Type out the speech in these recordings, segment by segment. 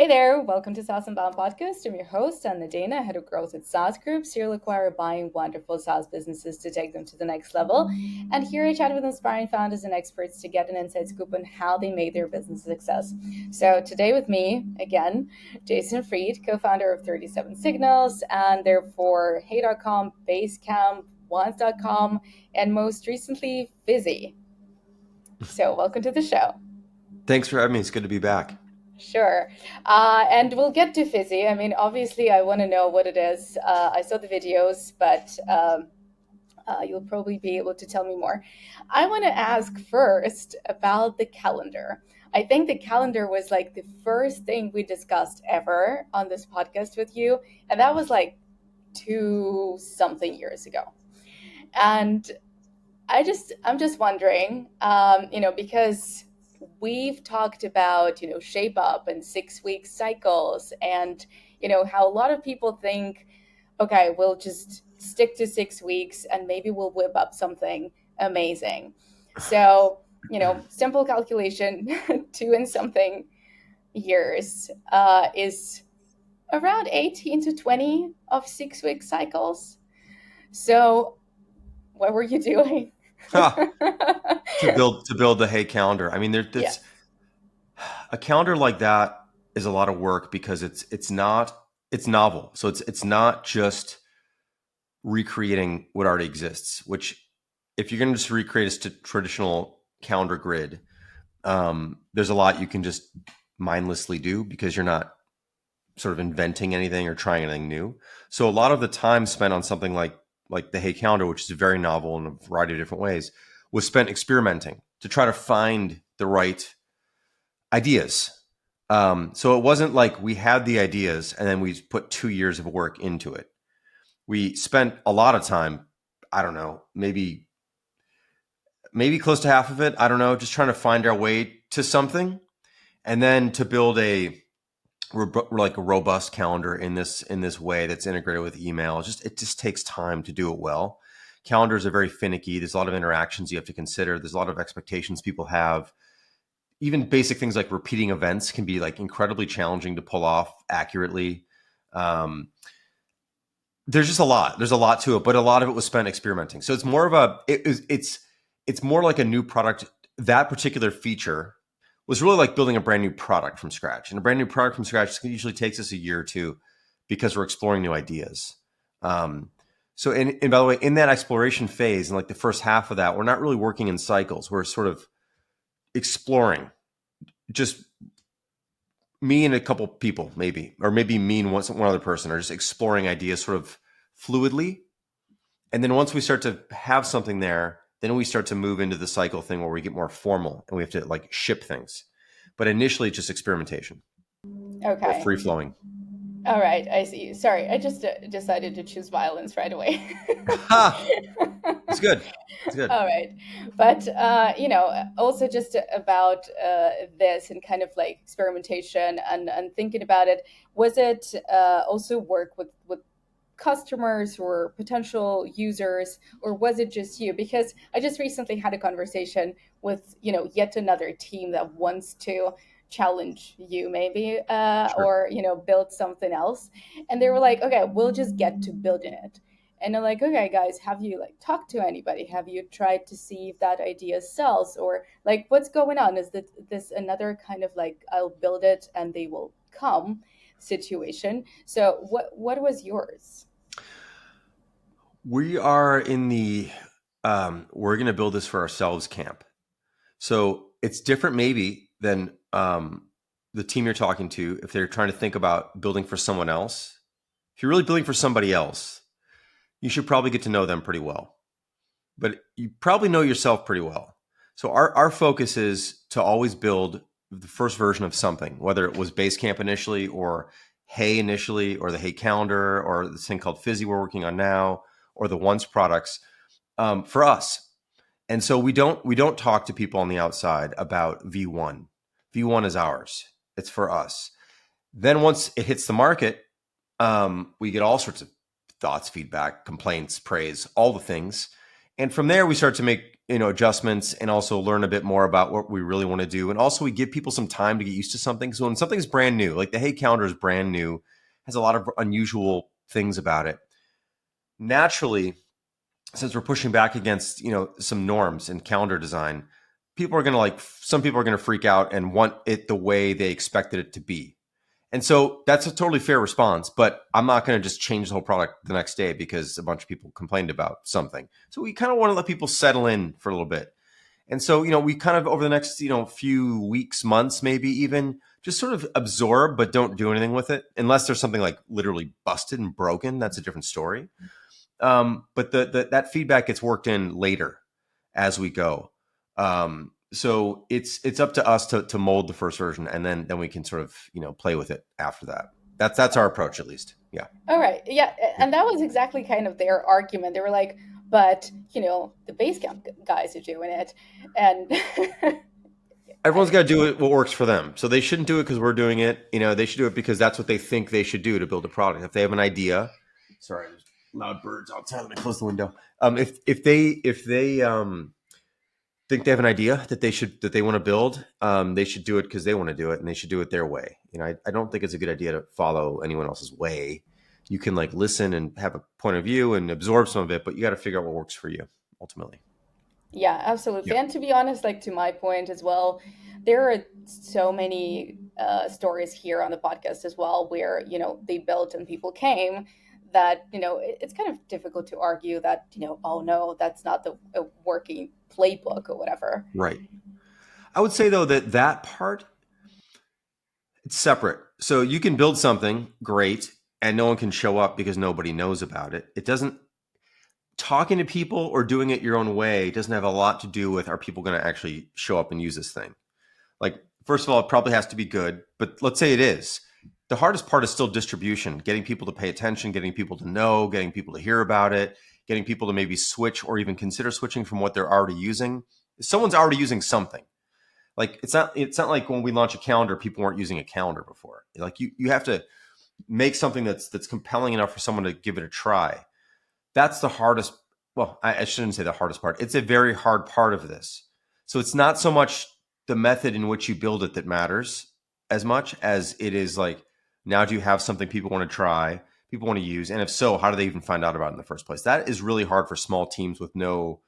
Hey there, welcome to saas.unbound podcast. I'm your host, I'm Nadeina, head of growth at SaaS Group. Here you'll acquire buying wonderful SaaS businesses to take them to the next level. And here I chat with inspiring founders and experts to get an inside scoop on how they made their business a success. So today with me, again, Jason Fried, co-founder of 37signals, and therefore Hey.com, Basecamp, Wands.com, and most recently, Fizzy. So welcome to the show. Thanks for having me. It's good to be back. Sure. And we'll get to Fizzy. I mean, obviously, I want to know what it is. I saw the videos, but you'll probably be able to tell me more. I want to ask first about the calendar. I think the calendar was like the first thing we discussed ever on this podcast with you. And that was like 2 something years ago. And I'm just wondering, because we've talked about, shape up and 6 week cycles and, how a lot of people think, okay, we'll just stick to 6 weeks and maybe we'll whip up something amazing. So, simple calculation, 2 and something years is around 18 to 20 of 6 week cycles. So, what were you doing? Ha, to build the Hey calendar. I mean, Yeah. that's a calendar like that is a lot of work because it's novel. So it's not just recreating what already exists. Which, if you're going to just recreate a traditional calendar grid, there's a lot you can just mindlessly do because you're not sort of inventing anything or trying anything new. So a lot of the time spent on something like the Hey calendar, which is very novel in a variety of different ways, was spent experimenting to try to find the right ideas. So it wasn't like we had the ideas and then we put 2 years of work into it. We spent a lot of time, I don't know, maybe close to half of it, I don't know, just trying to find our way to something, and then to build like a robust calendar in this way that's integrated with email. It just takes time to do it well. Calendars are very finicky. There's a lot of interactions you have to consider. There's a lot of expectations people have. Even basic things like repeating events can be like incredibly challenging to pull off accurately. Um, there's just a lot. There's a lot to it, but a lot of it was spent experimenting. So it's more of it's more like a new product. That particular feature was really like building a brand new product from scratch. And a brand new product from scratch usually takes us a year or two because we're exploring new ideas. And by the way, in that exploration phase, and like the first half of that, we're not really working in cycles. We're sort of exploring. Just me and a couple people, maybe, or maybe me and one other person, are just exploring ideas sort of fluidly. And then once we start to have something there, then we start to move into the cycle thing where we get more formal and we have to like ship things. But initially, it's just experimentation or Okay. free flowing. All right. I see. Sorry. I just decided to choose violence right away. Ha! It's good. It's good. All right. But, also just about this and kind of like experimentation and thinking about it, was it also work with customers or potential users, or was it just you? Because I just recently had a conversation with, yet another team that wants to challenge you maybe Sure. or build something else, and they were like, okay, we'll just get to building it. And I'm like, okay guys, have you like talked to anybody? Have you tried to see if that idea sells, or like what's going on? Is that this another kind of like I'll build it and they will come situation? So what was yours? We are in the we're going to build this for ourselves camp. So it's different maybe than the team you're talking to if they're trying to think about building for someone else. If you're really building for somebody else, you should probably get to know them pretty well. But you probably know yourself pretty well. So our focus is to always build the first version of something, whether it was Basecamp initially or Hey initially or the Hey calendar or this thing called Fizzy we're working on now or the Once products for us. And so we don't talk to people on the outside about V1. V1 is ours. It's for us. Then once it hits the market, we get all sorts of thoughts, feedback, complaints, praise, all the things. And from there, we start to make adjustments and also learn a bit more about what we really want to do. And also, we give people some time to get used to something. So when something's brand new, like the Hey Calendar is brand new, has a lot of unusual things about it. Naturally, since we're pushing back against some norms in calendar design, people are going to some people are going to freak out and want it the way they expected it to be. And so that's a totally fair response, but I'm not going to just change the whole product the next day because a bunch of people complained about something. So we kind of want to let people settle in for a little bit. And so, we kind of over the next, few weeks, months, maybe even just sort of absorb, but don't do anything with it unless there's something like literally busted and broken. That's a different story. But that feedback gets worked in later as we go. So it's up to us to mold the first version, and then we can sort of play with it after that. That's our approach, at least. Yeah, All right. Yeah. yeah. And that was exactly kind of their argument. They were like, but, the Basecamp guys are doing it. And Everyone's got to do it what works for them. So they shouldn't do it because we're doing it. They should do it because that's what they think they should do to build a product. If they have an idea, sorry, there's loud birds outside. Let me close the window. If they think they have an idea that they want to build, they should do it because they want to do it, and they should do it their way. I don't think it's a good idea to follow anyone else's way. You can listen and have a point of view and absorb some of it, but you got to figure out what works for you ultimately. yeah, Yeah. absolutely. And to be honest, like to my point as well, there are so many stories here on the podcast as well where, they built and people came that, it's kind of difficult to argue that, oh no, that's not the working playbook or whatever. Right. I would say though that part it's separate. So you can build something great and no one can show up because nobody knows about it. It doesn't talking to people or doing it your own way doesn't have a lot to do with are people going to actually show up and use this thing. Like, first of all, it probably has to be good, but let's say it is. The hardest part is still distribution, getting people to pay attention, getting people to know, getting people to hear about it, getting people to maybe switch or even consider switching from what they're already using. Someone's already using something. Like it's not like when we launch a calendar, people weren't using a calendar before. Like you have to make something that's compelling enough for someone to give it a try. That's the hardest. Well, I shouldn't say the hardest part. It's a very hard part of this. So it's not so much the method in which you build it that matters as much as it is like, now do you have something people want to try, people want to use? And if so, how do they even find out about it in the first place? That is really hard for small teams with no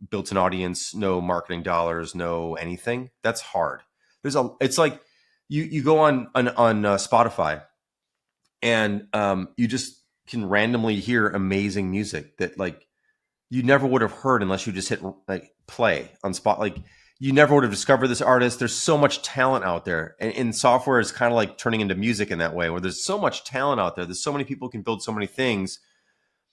built-in audience, no marketing dollars, no anything. That's hard. It's like you go on Spotify and you just can randomly hear amazing music that you never would have heard unless you just hit play on spot. Like you never would have discovered this artist. There's so much talent out there, and software is kind of like turning into music in that way, where there's so much talent out there. There's so many people who can build so many things.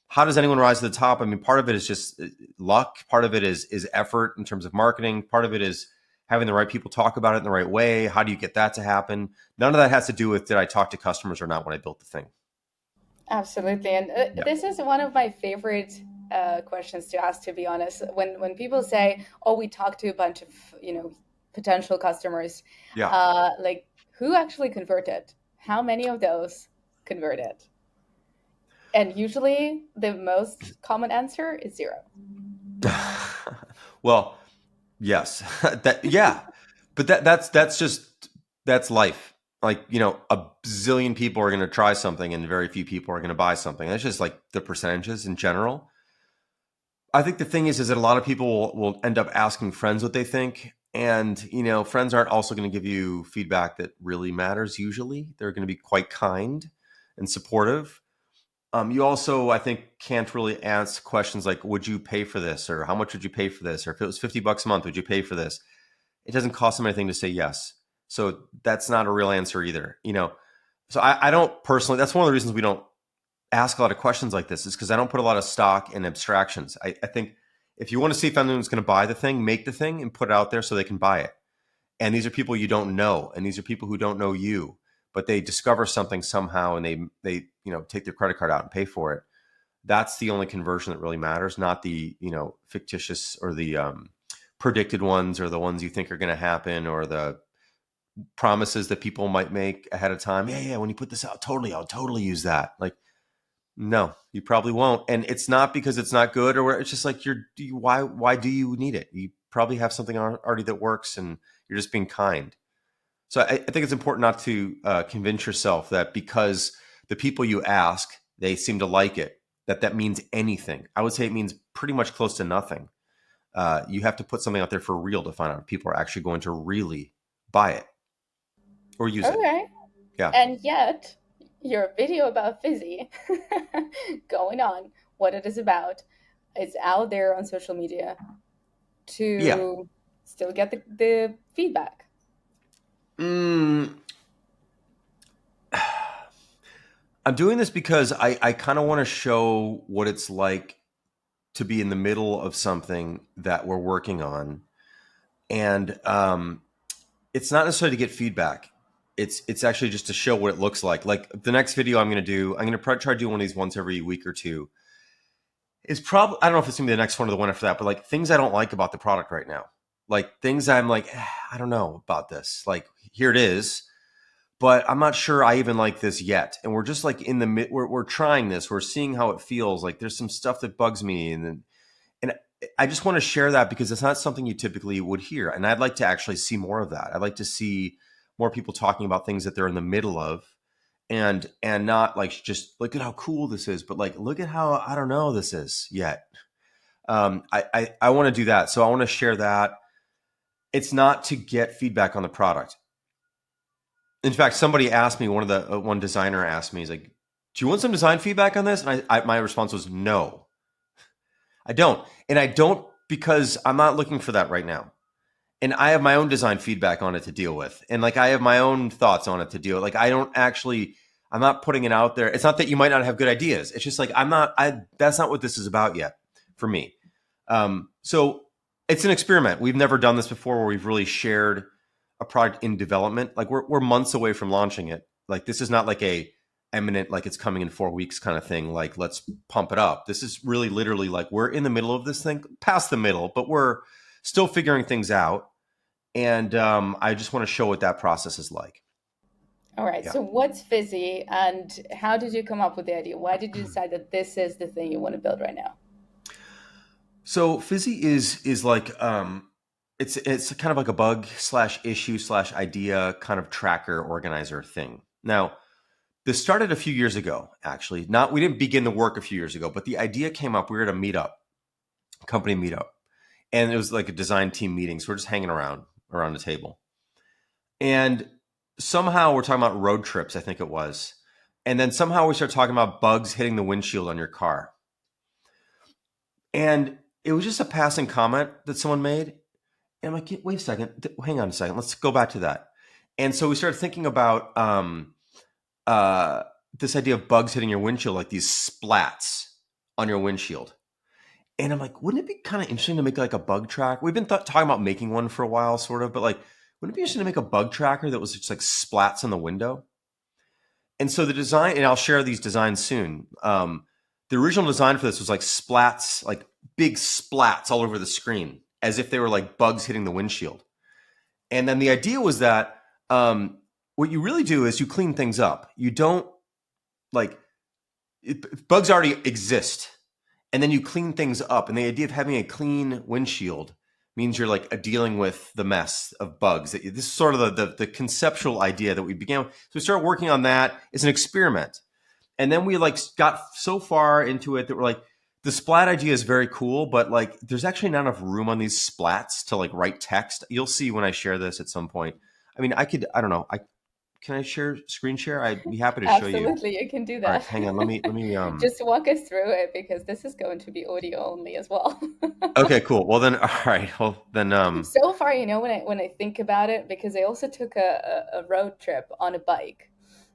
How does anyone rise to the top? I mean, part of it is just luck. Part of it is effort in terms of marketing. Part of it is having the right people talk about it in the right way. How do you get that to happen? None of that has to do with did I talk to customers or not when I built the thing. Absolutely. And Yeah. this is one of my favorite questions to ask, to be honest. When people say, oh, we talked to a bunch of, potential customers, Yeah. like who actually converted? How many of those converted? And usually the most common answer is zero. Well, yes. Yeah. But that's just that's life. Like, a zillion people are going to try something and very few people are going to buy something. That's just like the percentages in general. I think the thing is that a lot of people will end up asking friends what they think. And, friends aren't also going to give you feedback that really matters usually. They're going to be quite kind and supportive. You also, I think, can't really ask questions like, would you pay for this? Or how much would you pay for this? Or if it was $50 a month, would you pay for this? It doesn't cost them anything to say yes. So that's not a real answer either. So I don't personally, that's one of the reasons we don't ask a lot of questions like this is because I don't put a lot of stock in abstractions. I think if you want to see if anyone's going to buy the thing, make the thing and put it out there so they can buy it. And these are people you don't know, and these are people who don't know you, but they discover something somehow and they take their credit card out and pay for it. That's the only conversion that really matters, not the fictitious or the predicted ones or the ones you think are going to happen or the promises that people might make ahead of time. Yeah, when you put this out, totally, I'll totally use that. Like, No, you probably won't. And it's not because it's not good, or it's just like why do you need it? You probably have something already that works, and you're just being kind. So I think it's important not to convince yourself that because the people you ask, they seem to like it, that means anything. I would say it means pretty much close to nothing. You have to put something out there for real to find out if people are actually going to really buy it or use it. Okay. Yeah. And yet, your video about Fizzy going on, what it is about, is out there on social media Yeah. to still get the feedback. Mm, I'm doing this because I kind of want to show what it's like to be in the middle of something that we're working on. And it's not necessarily to get feedback. It's actually just to show what it looks like. Like the next video I'm going to do, I'm going to try to do one of these once every week or two. It's probably, I don't know if it's going to be the next one or the one after that, but like things I don't like about the product right now. Like things I'm like, I don't know about this. Like here it is, but I'm not sure I even like this yet. And we're just like in the mid, we're trying this. We're seeing how it feels. Like there's some stuff that bugs me, and I just want to share that because it's not something you typically would hear. And I'd like to actually see more of that. I'd like to see more people talking about things that they're in the middle of, and not like just look at how cool this is, but like look at how I don't know this is yet. I want to do that. So I want to share that. It's not to get feedback on the product. In fact, somebody asked me, one designer asked me, he's like, "Do you want some design feedback on this?" And my response was, "No, I don't." And I don't because I'm not looking for that right now. And I have my own design feedback on it to deal with, and like I have my own thoughts on it to deal with. Like I don't actually, I'm not putting it out there. It's not that you might not have good ideas. It's just like I'm not. I That's not what this is about yet for me. So it's an experiment. We've never done this before where we've really shared a product in development. Like we're months away from launching it. Like this is not like a eminent, like it's coming in 4 weeks kind of thing. Like let's pump it up. This is really literally like we're in the middle of this thing, past the middle, but we're still figuring things out. And I just want to show what that process is like. All right. Yeah. So what's Fizzy, and how did you come up with the idea? Why did you decide that this is the thing you want to build right now? So Fizzy is like it's kind of like a bug slash issue slash idea kind of tracker organizer thing. Now this started a few years ago, actually. Not We didn't begin the work a few years ago, but the idea came up. We were at a meetup, company meetup, and it was like a design team meeting. So we're just hanging around the table, and somehow we're talking about road trips. I think it was, and then somehow we start talking about bugs hitting the windshield on your car, and it was just a passing comment that someone made. And I'm like, wait a second, hang on a second, let's go back to that. And so we started thinking about uh, this idea of bugs hitting your windshield, like these splats on your windshield. And I'm like, wouldn't it be kind of interesting to make like a bug track? We've been talking about making one for a while, sort of, but like, wouldn't it be interesting to make a bug tracker that was just like splats on the window? And so the design, and I'll share these designs soon. The original design for this was like splats, like big splats all over the screen, as if they were like bugs hitting the windshield. And then the idea was that what you really do is you clean things up. You don't like bugs already exist, and then you clean things up. And the idea of having a clean windshield means you're like dealing with the mess of bugs. This is sort of the conceptual idea that we began with. So we started working on that as an experiment, and then we like got so far into it that we're like, the splat idea is very cool, but like there's actually not enough room on these splats to like write text. You'll see when I share this at some point. I mean, I don't know. Can I screen share? I'd be happy to show you. Absolutely, you can do All right, that. hang on. Let me Just walk us through it because this is going to be audio only as well. Okay, cool. Well then, all right. Well then, So far, when I think about it, because I also took a road trip on a bike,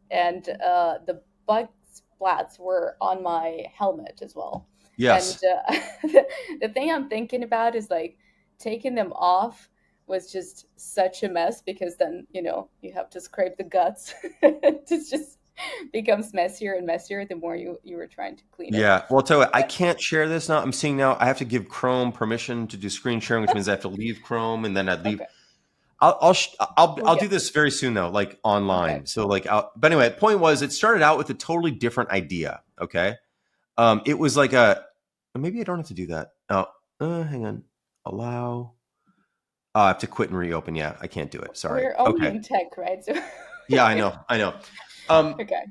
and the bike splats were on my helmet as well. And yes. the thing I'm thinking about is like taking them off was just such a mess because then you have to scrape the guts. It just becomes messier and messier the more you were trying to clean it. Yeah. Well, I'll tell you what, I can't share this now. I'm seeing now I have to give Chrome permission to do screen sharing, which means I have to leave Chrome and then I'd leave. Okay, we'll I'll do get this very soon though, like okay. online. So like, but anyway, the point was it started out with a totally different idea. Okay. It was like a maybe I don't have to do that. Oh, hang on. Allow. I have to quit and reopen. Yeah, I can't do it. Sorry. We're only Okay. in tech, right? So Yeah, I know. I know. Um, okay.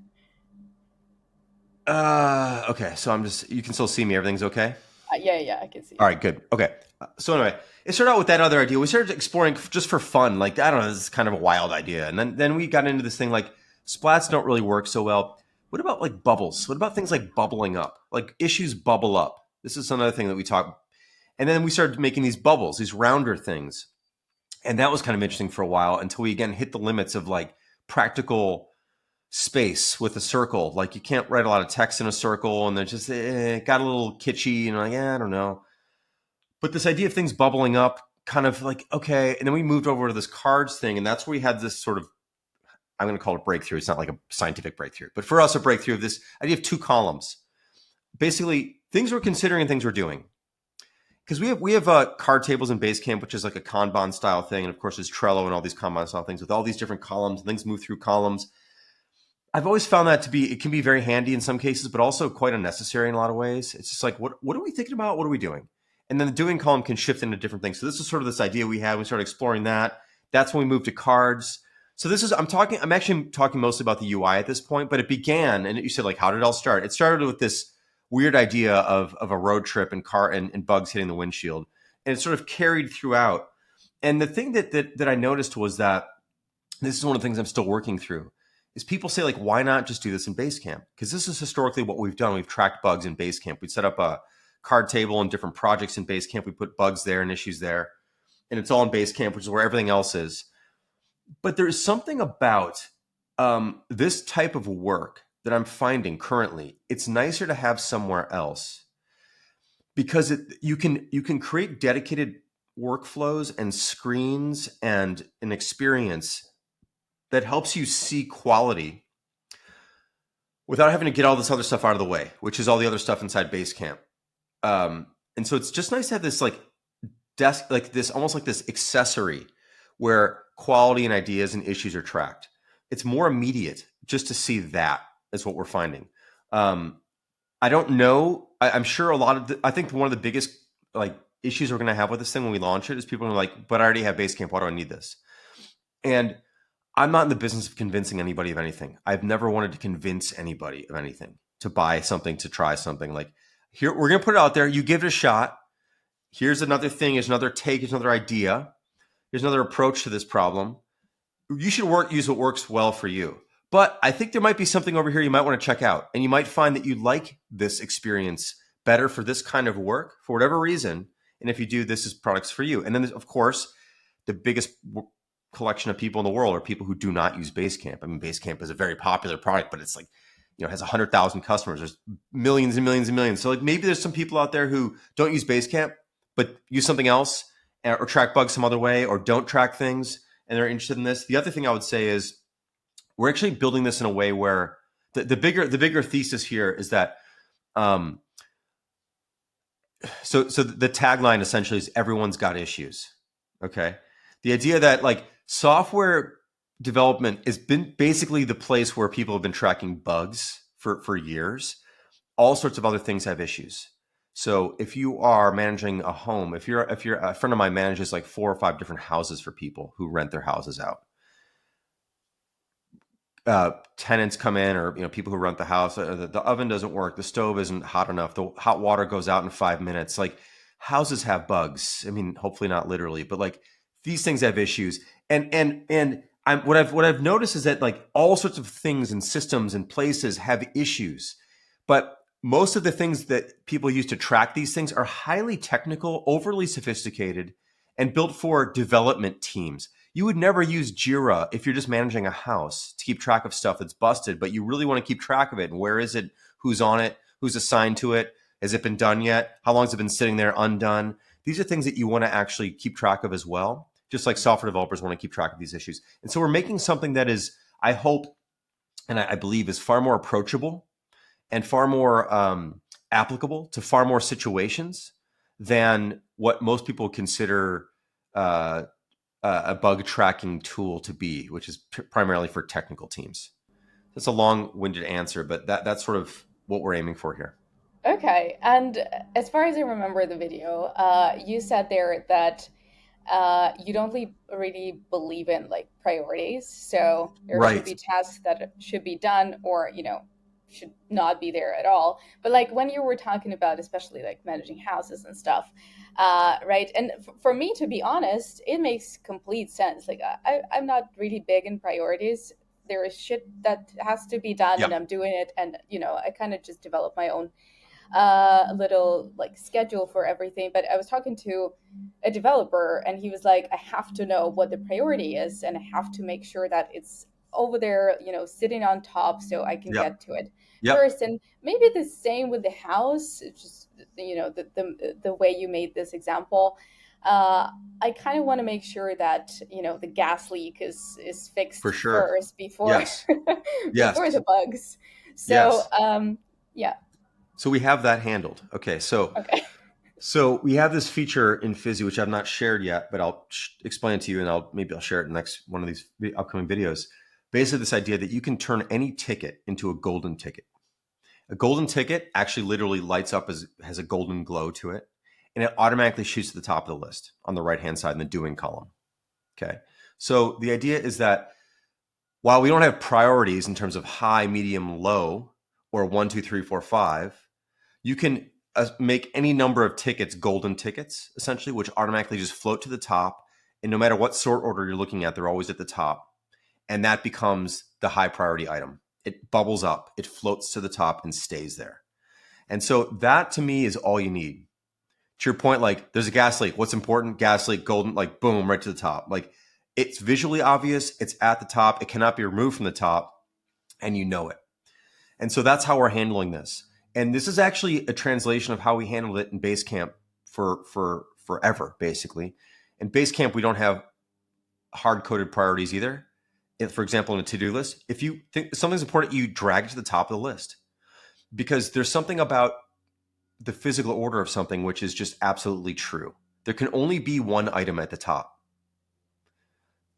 okay. So I'm just. You can still see me. Everything's okay. Yeah, yeah, I can see All you. right. Good. Okay. So anyway, it started out with that other idea. We started exploring just for fun. Like I don't know. This is kind of a wild idea, and then we got into this thing like splats don't really work so well. What about like bubbles? What about things like bubbling up? Like issues bubble up. This is another thing that we talk. And then we started making these bubbles, these rounder things. And that was kind of interesting for a while until we again hit the limits of like practical space with a circle. Like you can't write a lot of text in a circle, and they're just got a little kitschy, and like, I don't know. But this idea of things bubbling up, kind of like okay. And then we moved over to this cards thing, and that's where we had this sort of I'm going to call it a breakthrough. It's not like a scientific breakthrough, but for us, a breakthrough of this idea of two columns. Basically, things we're considering and things we're doing. Because we have card tables in Basecamp, which is like a Kanban style thing, and of course there's Trello and all these Kanban style things with all these different columns. Things move through columns. I've always found that to be it can be very handy in some cases, but also quite unnecessary in a lot of ways. It's just like what are we thinking about? What are we doing? And then the doing column can shift into different things. So this is sort of this idea we had. We started exploring that. That's when we moved to cards. So this is I'm actually talking mostly about the UI at this point, but it began and you said like how did it all start? It started with this weird idea of a road trip and car and bugs hitting the windshield. And it sort of carried throughout. And the thing that I noticed was that this is one of the things I'm still working through is people say like why not just do this in Basecamp? Because this is historically what we've done. We've tracked bugs in Basecamp. We set up a card table and different projects in Basecamp. We put bugs there and issues there, and it's all in Basecamp, which is where everything else is. But there's something about this type of work that I'm finding currently. It's nicer to have somewhere else because you can create dedicated workflows and screens and an experience that helps you see quality without having to get all this other stuff out of the way, which is all the other stuff inside Basecamp. And so it's just nice to have this like desk, like this almost like this accessory where quality and ideas and issues are tracked. It's more immediate just to see that is what we're finding. Um, I don't know. I'm sure a lot of I think one of the biggest like issues we're going to have with this thing when we launch it is people are like, but I already have Basecamp. Why do I need this? And I'm not in the business of convincing anybody of anything. I've never wanted to convince anybody of anything, to buy something, to try something. Like here, we're going to put it out there. You give it a shot. Here's another thing. Here's another take. Here's another idea. Here's another approach to this problem. You should use what works well for you. But I think there might be something over here you might want to check out. And you might find that you like this experience better for this kind of work for whatever reason. And if you do, this is products for you. And then, of course, the biggest collection of people in the world are people who do not use Basecamp. I mean, Basecamp is a very popular product, but it's like, has 100,000 customers. There's millions and millions and millions. So like maybe there's some people out there who don't use Basecamp, but use something else or track bugs some other way or don't track things and they're interested in this. The other thing I would say is we're actually building this in a way where the bigger thesis here is that um, so the tagline essentially is everyone's got issues. Okay. The idea that like software development has been basically the place where people have been tracking bugs for years. All sorts of other things have issues. So if you are managing a home, if you're a friend of mine manages like 4 or 5 different houses for people who rent their houses out, tenants come in or people who rent the house, the oven doesn't work, the stove isn't hot enough, the hot water goes out in 5 minutes. Like houses have bugs. I mean, hopefully not literally, but like these things have issues. And what I've noticed is that like all sorts of things and systems and places have issues, but most of the things that people use to track these things are highly technical, overly sophisticated, and built for development teams. You would never use Jira if you're just managing a house to keep track of stuff that's busted, but you really want to keep track of it. And where is it? Who's on it? Who's assigned to it? Has it been done yet? How long has it been sitting there undone? These are things that you want to actually keep track of as well, just like software developers want to keep track of these issues. And so we're making something that is, I hope, and I believe is far more approachable and far more applicable to far more situations than what most people consider uh, a bug tracking tool to be, which is primarily for technical teams. That's a long-winded answer, but that's sort of what we're aiming for here. Okay. And as far as I remember the video, you said there that you don't really believe in like priorities. So there should Right. be tasks that should be done or, should not be there at all. But like when you were talking about, especially like managing houses and stuff, right? And for me, to be honest, it makes complete sense. Like I'm not really big in priorities. There is shit that has to be done and Yep. I'm doing it. And, I kind of just develop my own little like schedule for everything. But I was talking to a developer and he was like, I have to know what the priority is and I have to make sure that it's over there, sitting on top so I can Yep. get to it Yep. first. And maybe the same with the house. It's just, the way you made this example. Uh, I kind of want to make sure that, the gas leak is For fixed sure. first before Yes. before Yes. the bugs. So Yes. yeah. So we have that handled. Okay. Okay. So we have this feature in Fizzy, which I've not shared yet, but I'll explain it to you, and maybe I'll share it in the next one of these upcoming videos. Basically, this idea that you can turn any ticket into a golden ticket. A golden ticket actually literally lights up as has a golden glow to it, and it automatically shoots to the top of the list on the right hand side in the doing column. Okay. So the idea is that while we don't have priorities in terms of high, medium, low, or one, two, three, four, five, you can make any number of tickets golden tickets, essentially, which automatically just float to the top. And no matter what sort order you're looking at, they're always at the top. And that becomes the high priority item. It bubbles up, it floats to the top and stays there. And so that to me is all you need. To your point, like there's a gas leak. What's important? Gas leak, golden, like boom, right to the top. Like it's visually obvious. It's at the top. It cannot be removed from the top, and you know it. And so that's how we're handling this. And this is actually a translation of how we handled it in Basecamp for forever, basically. In Basecamp, we don't have hard coded priorities either. If, for example, in a to do list, if you think something's important, you drag it to the top of the list because there's something about the physical order of something which is just absolutely true. There can only be one item at the top.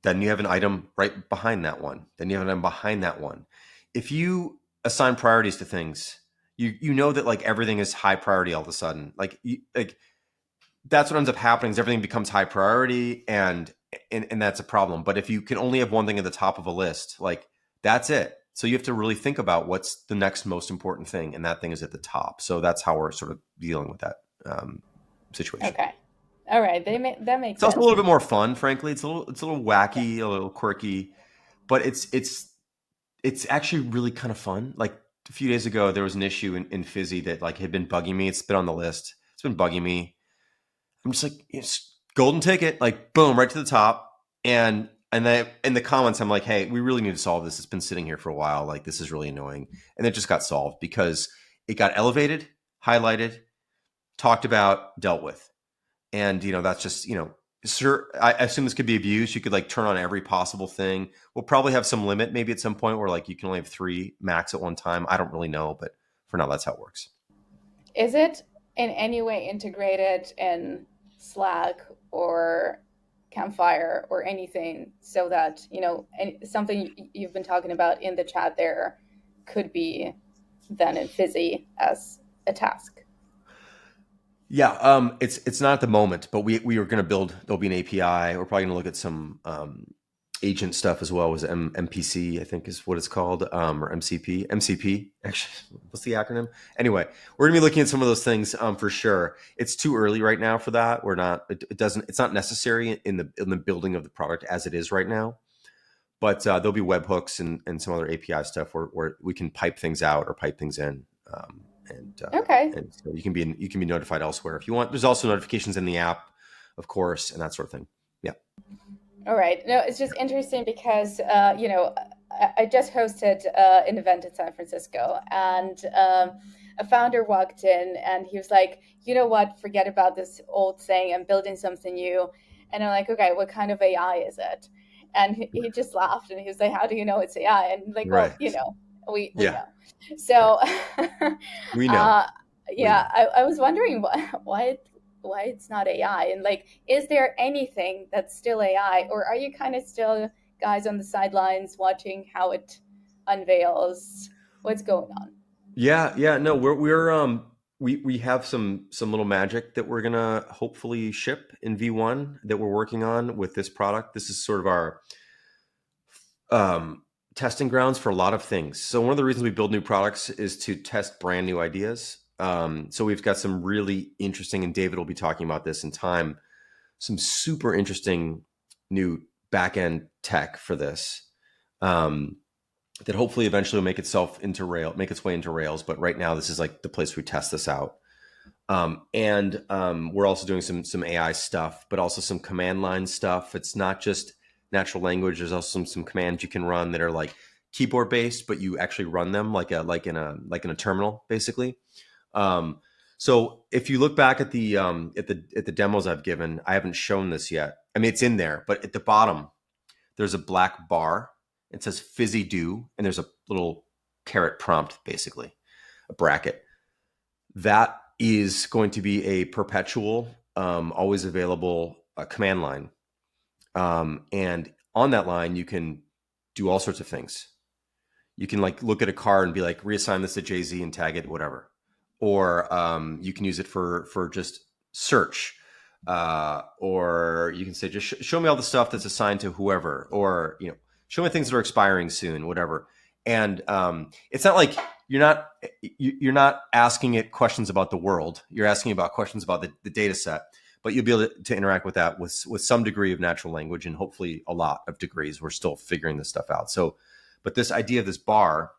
Then you have an item right behind that one. Then you have an item behind that one. If you assign priorities to things, you know that like everything is high priority all of a sudden. Like that's what ends up happening is everything becomes high priority and that's a problem. But if you can only have one thing at the top of a list, like that's it. So you have to really think about what's the next most important thing, and that thing is at the top. So that's how we're sort of dealing with that situation. Okay. All right. That makes It's also a sense. little bit more fun, frankly. It's a little Yeah. wacky, a little quirky, but it's actually really kind of fun. Like a few days ago, there was an issue in Fizzy that like had been bugging me. It's been on the list. It's been bugging me. I'm just like, it's golden ticket, like boom, right to the top. And then in the comments, I'm like, hey, we really need to solve this. It's been sitting here for a while. Like this is really annoying. And it just got solved because it got elevated, highlighted, talked about, dealt with. And that's just sure, I assume this could be abused. You could like turn on every possible thing. We'll probably have some limit maybe at some point where like you can only have three max at one time. I don't really know, but for now that's how it works. Is it in any way integrated in Slack or Campfire or anything so that, something you've been talking about in the chat there could be done in Fizzy as a task? Yeah, it's not at the moment, but we are going to build. There'll be an API. We're probably going to look at some agent stuff as well as MPC, I think is what it's called, or MCP. MCP, actually, what's the acronym? Anyway, we're going to be looking at some of those things for sure. It's too early right now for that. We're not. It doesn't. It's not necessary in the building of the product as it is right now. But there'll be webhooks and some other API stuff where we can pipe things out or pipe things in, and Okay. and so you can be notified elsewhere if you want. There's also notifications in the app, of course, and that sort of thing. Yeah. All right. No, it's just interesting because I just hosted an event in San Francisco, and a founder walked in, and he was like, "You know what? Forget about this old thing. I'm building something new." And I'm like, "Okay, what kind of AI is it?" And he just laughed, and he was like, "How do you know it's AI?" And I'm like, Right. "Well, we Yeah. know." Right. So, We know. uh, We yeah, know. I was wondering why it's not AI, and like, is there anything that's still AI, or are you kind of still guys on the sidelines watching how it unveils? What's going on? Yeah. Yeah. No, we're. we have some little magic that we're gonna hopefully ship in V1 that we're working on with this product. This is sort of our um, testing grounds for a lot of things. So one of the reasons we build new products is to test brand new ideas. So we've got some really interesting, and David will be talking about this in time. Some super interesting new back end tech for this. Um, that hopefully eventually will make its way into Rails. But right now, this is like the place we test this out. And we're also doing some AI stuff, but also some command line stuff. It's not just natural language. There's also some commands you can run that are like keyboard based, but you actually run them like in a terminal, basically. Um, so if you look back at the demos I've given, I haven't shown this yet. I mean, it's in there, but at the bottom there's a black bar. It says Fizzy do, and there's a little caret prompt, basically a bracket. That is going to be a perpetual, always available command line. And on that line, you can do all sorts of things. You can like look at a car and be like, reassign this to Jay Z and tag it, whatever. Or you can use it for just search. Or you can say, just show me all the stuff that's assigned to whoever, or show me things that are expiring soon, whatever. And it's not like you're not asking it questions about the world. You're asking about questions about the data set, but you'll be able to interact with that with some degree of natural language, and hopefully a lot of degrees. We're still figuring this stuff out. So, but this idea of this bar,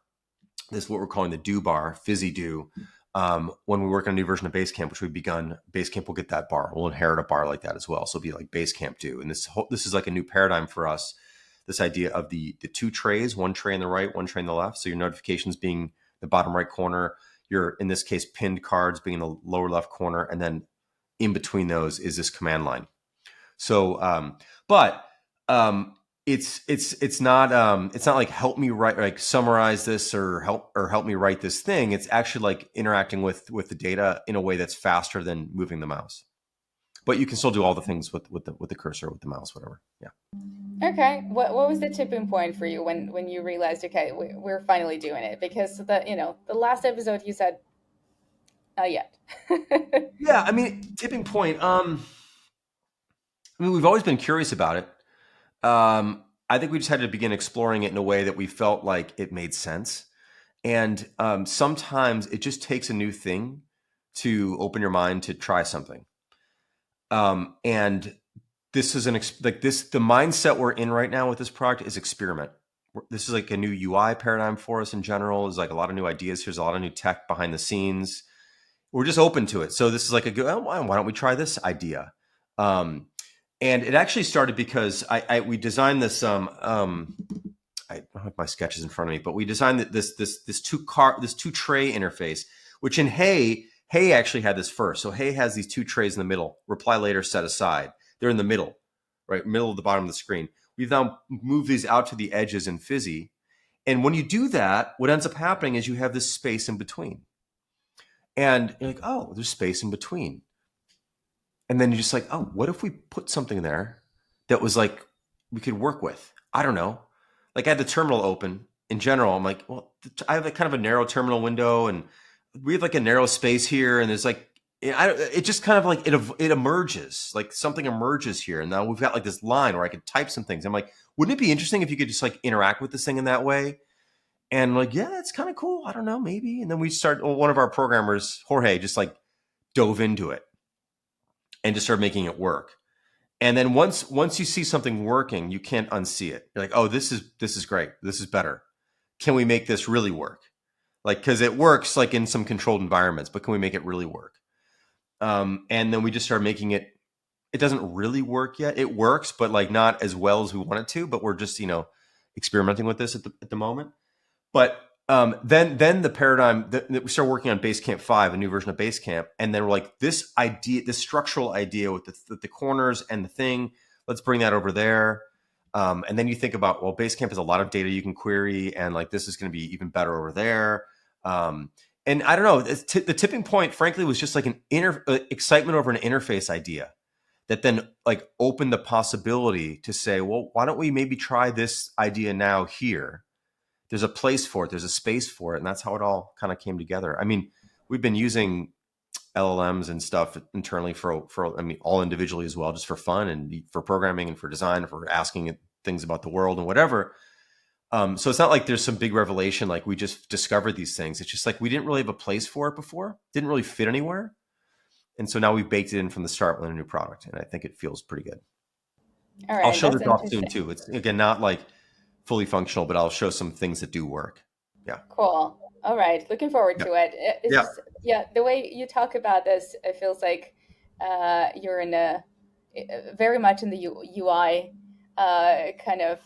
this what we're calling the do bar, Fizzy do. When we work on a new version of Basecamp, which we've begun, Basecamp will get that bar. We'll inherit a bar like that as well. So it'll be like Basecamp do. And this is like a new paradigm for us. This idea of the two trays, one tray on the right, one tray on the left. So your notifications being the bottom right corner, your, in this case, pinned cards being in the lower left corner, and then in between those is this command line. So, but it's not like help me write, like summarize this, or help me write this thing. It's actually like interacting with the data in a way that's faster than moving the mouse. But you can still do all the things with the cursor, with the mouse, whatever. Yeah. Okay. What was the tipping point for you when you realized, okay, we're finally doing it? Because the last episode you said not yet. Yeah. I mean, tipping point. I mean, we've always been curious about it. I think we just had to begin exploring it in a way that we felt like it made sense. And sometimes it just takes a new thing to open your mind to try something. And this is the mindset we're in right now with this product is experiment. This is like a new UI paradigm for us in general. There's like a lot of new ideas. There's a lot of new tech behind the scenes. We're just open to it. So this is like a good, oh, why don't we try this idea? And it actually started because we designed this. I don't have my sketches in front of me, but we designed this two tray interface, which in Hey actually had this first. So Hey has these two trays in the middle. Reply later, set aside. They're in the middle, right, middle of the bottom of the screen. We've now moved these out to the edges in Fizzy, and when you do that, what ends up happening is you have this space in between, and you're like, oh, there's space in between. And then you're just like, oh, what if we put something there that was like we could work with? I don't know. Like I had the terminal open. In general, I'm like, well, I have a kind of a narrow terminal window, and we have like a narrow space here, and there's like, it just kind of like it emerges, like something emerges here, and now we've got like this line where I could type some things. I'm like, wouldn't it be interesting if you could just like interact with this thing in that way? And like, yeah, it's kind of cool. I don't know, maybe. And then one of our programmers, Jorge, just like dove into it and just started making it work. And then once you see something working, you can't unsee it. You're like, oh, this is great. This is better. Can we make this really work? Like, because it works like in some controlled environments, but can we make it really work? And then we just started making it. It doesn't really work yet. It works, but like not as well as we want it to. But we're just experimenting with this at the moment. But then the paradigm that we started working on Basecamp 5, a new version of Basecamp, and then we're like, this idea, this structural idea with the corners and the thing, let's bring that over there. And then you think about, well, Basecamp has a lot of data you can query, and like this is going to be even better over there. And I don't know, the tipping point, frankly, was just like an excitement over an interface idea that then like opened the possibility to say, well, why don't we maybe try this idea now here? There's a place for it. There's a space for it. And that's how it all kind of came together. I mean, we've been using LLMs and stuff internally for I mean, all individually as well, just for fun and for programming and for design and for asking it things about the world and whatever. So it's not like there's some big revelation, like we just discovered these things. It's just like we didn't really have a place for it before, didn't really fit anywhere. And so now we've baked it in from the start with a new product. And I think it feels pretty good. All I'll right, show that's this off soon interesting. too. It's again, not like fully functional, but I'll show some things that do work. Yeah. Cool. All right, looking forward Yeah. to it. It's Yeah. just, yeah, the way you talk about this, it feels like you're in a very much in the UI kind of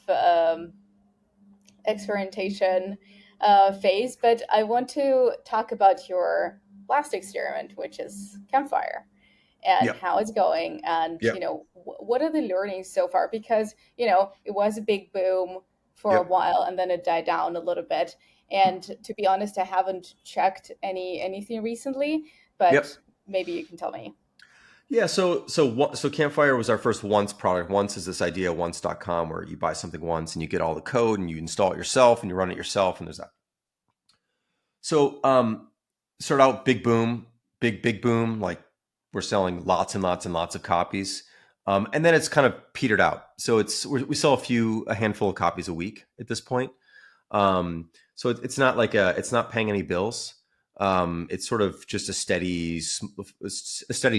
experimentation phase. But I want to talk about your last experiment, which is Campfire, and Yeah. how it's going, and Yeah. what are the learnings so far, because it was a big boom for a Yep. while and then it died down a little bit. And to be honest, I haven't checked anything recently, but Yep. maybe you can tell me. Yeah, so Campfire was our first once product. Once is this idea once.com where you buy something once and you get all the code and you install it yourself and you run it yourself and there's that. So started out big boom, big boom, like we're selling lots and lots and lots of copies. And then it's kind of petered out. So we sell a handful of copies a week at this point. So it's not like it's not paying any bills. It's sort of just a steady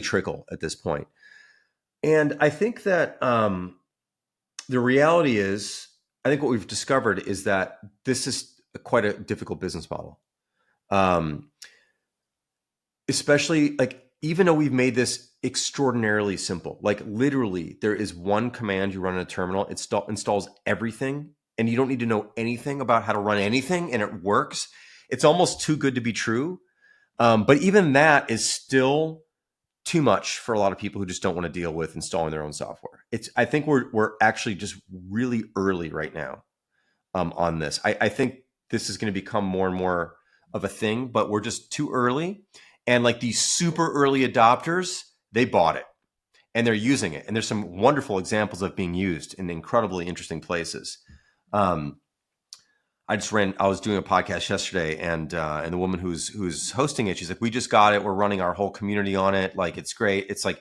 trickle at this point. And I think that the reality is, I think what we've discovered is that this is quite a difficult business model. Um, Especially like, even though we've made this extraordinarily simple, like literally there is one command you run in a terminal, it installs everything, and you don't need to know anything about how to run anything, and it works. It's almost too good to be true. But even that is still too much for a lot of people who just don't want to deal with installing their own software. I think we're actually just really early right now on this. I think this is going to become more and more of a thing, but we're just too early. And like these super early adopters, they bought it and they're using it. And there's some wonderful examples of being used in incredibly interesting places. Um, I was doing a podcast yesterday, and the woman who's hosting it, she's like, "We just got it. We're running our whole community on it. Like, it's great. It's like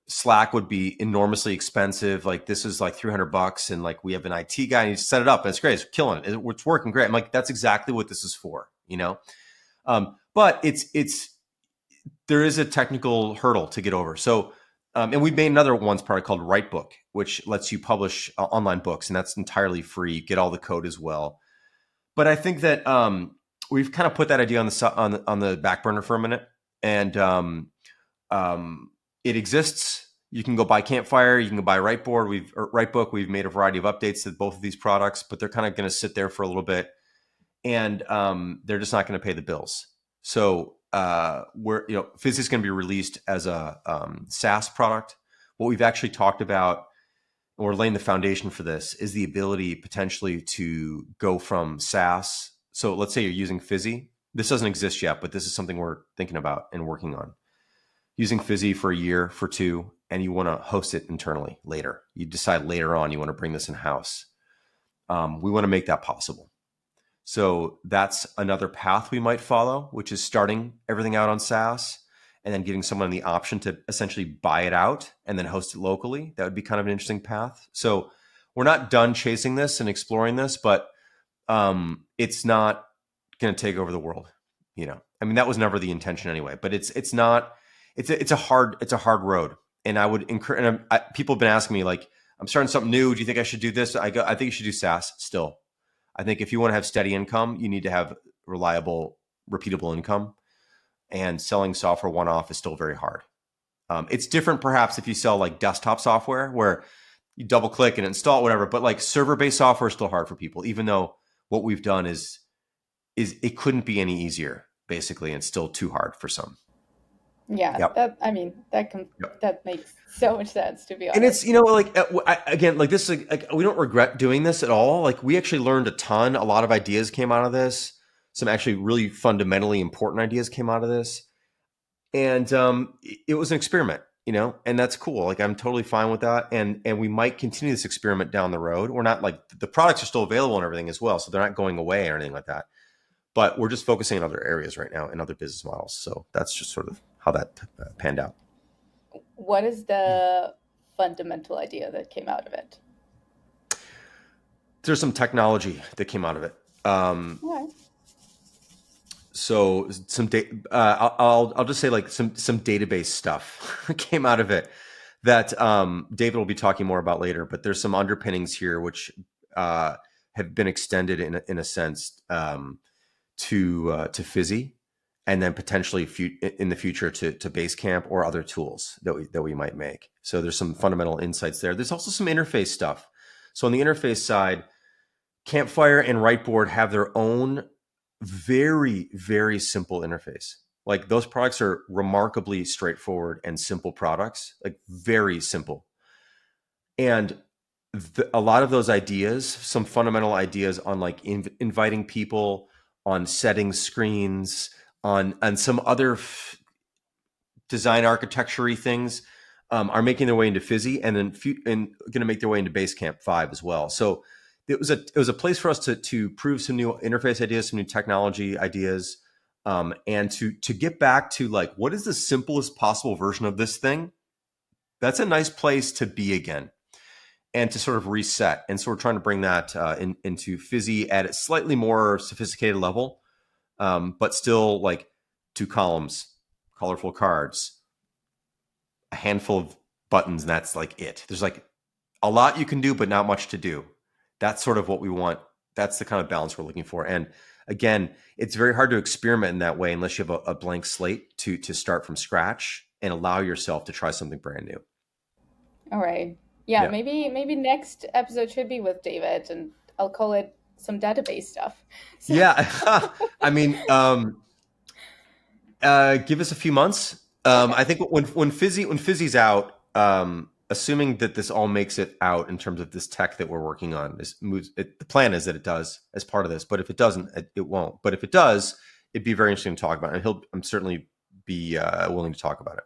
Slack would be enormously expensive. Like, this is like $300, and like we have an IT guy, and he set it up, and it's great. It's killing it. It's working great." I'm like, "That's exactly what this is for, you know." But there is a technical hurdle to get over. So, and we made another one's product called Writebook, which lets you publish online books, and that's entirely free. Get all the code as well. But I think that we've kind of put that idea on the back burner for a minute, and um, it exists. You can go buy Campfire, you can go buy Writebook. We've made a variety of updates to both of these products, but they're kind of going to sit there for a little bit, and they're just not going to pay the bills. So Fizzy is going to be released as a SaaS product. What we've actually talked about, or laying the foundation for this, is the ability potentially to go from SaaS. So let's say you're using Fizzy. This doesn't exist yet, but this is something we're thinking about and working on. Using Fizzy for a year, for two, and you want to host it internally later. You decide later on you want to bring this in house. We want to make that possible. So that's another path we might follow, which is starting everything out on SaaS and then giving someone the option to essentially buy it out and then host it locally. That would be kind of an interesting path. So we're not done chasing this and exploring this, but it's not going to take over the world. I mean, that was never the intention anyway. But it's not. It's a hard road. And I would encourage. And people have been asking me, like, I'm starting something new. Do you think I should do this? I think you should do SaaS still. I think if you want to have steady income, you need to have reliable, repeatable income. And selling software one off is still very hard. It's different perhaps if you sell like desktop software where you double click and install whatever, but like server based software is still hard for people, even though what we've done is it couldn't be any easier, basically, and it's still too hard for some. Yeah, Yep. Yep. that makes so much sense, to be And it's, honest. like, again, like this, like we don't regret doing this at all. Like we actually learned a ton. A lot of ideas came out of this. Some actually really fundamentally important ideas came out of this. And it was an experiment, and that's cool. Like I'm totally fine with that. And we might continue this experiment down the road. We're not, like, the products are still available and everything as well. So they're not going away or anything like that. But we're just focusing on other areas right now and other business models. So that's just sort of how that panned out. What is the fundamental idea that came out of it? There's some technology that came out of it. Okay. So some I'll just say like some database stuff came out of it that David will be talking more about later. But there's some underpinnings here which uh, have been extended in a sense to Fizzy, and then potentially in the future to Basecamp or other tools that we might make. So there's some fundamental insights there. There's also some interface stuff. So on the interface side, Campfire and Rightboard have their own very, very simple interface. Like those products are remarkably straightforward and simple products, like very simple. And a lot of those ideas, some fundamental ideas on like inviting people, on setting screens, on some other design architecture things, are making their way into Fizzy, and then and going to make their way into Basecamp 5 as well. So it was a place for us to prove some new interface ideas, some new technology ideas, and to get back to like what is the simplest possible version of this thing. That's a nice place to be again, and to sort of reset. And so we're trying to bring that into Fizzy at a slightly more sophisticated level, but still like 2 columns, colorful cards, a handful of buttons, and that's like it. There's like a lot you can do, but not much to do. That's sort of what we want. That's the kind of balance we're looking for. And again, it's very hard to experiment in that way unless you have a blank slate to start from scratch and allow yourself to try something brand new. All right. Yeah, Yeah. maybe next episode should be with David, and I'll call it some database stuff. So Yeah. I mean, give us a few months. okay. I think when Fizzy's out, assuming that this all makes it out in terms of this tech that we're working on, the plan is that it does as part of this. But if it doesn't, it won't. But if it does, it'd be very interesting to talk about, and I'm certainly be willing to talk about it.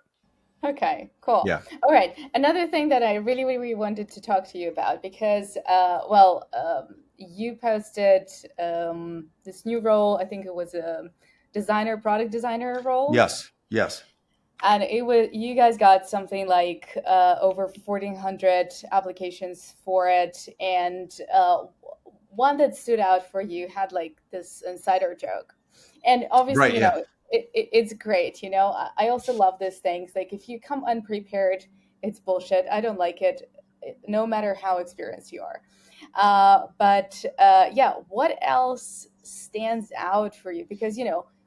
Okay, cool. Yeah. All right. Another thing that I really, really wanted to talk to you about because, you posted this new role. I think it was a product designer role, Yes. Yes. and it was you guys got something like over 1,400 applications for it, and one that stood out for you had like this insider joke, and obviously Right. Yeah. it's great. I also love these things. Like if you come unprepared, it's bullshit. I don't like it, no matter how experienced you are. But yeah, what else stands out for you? Because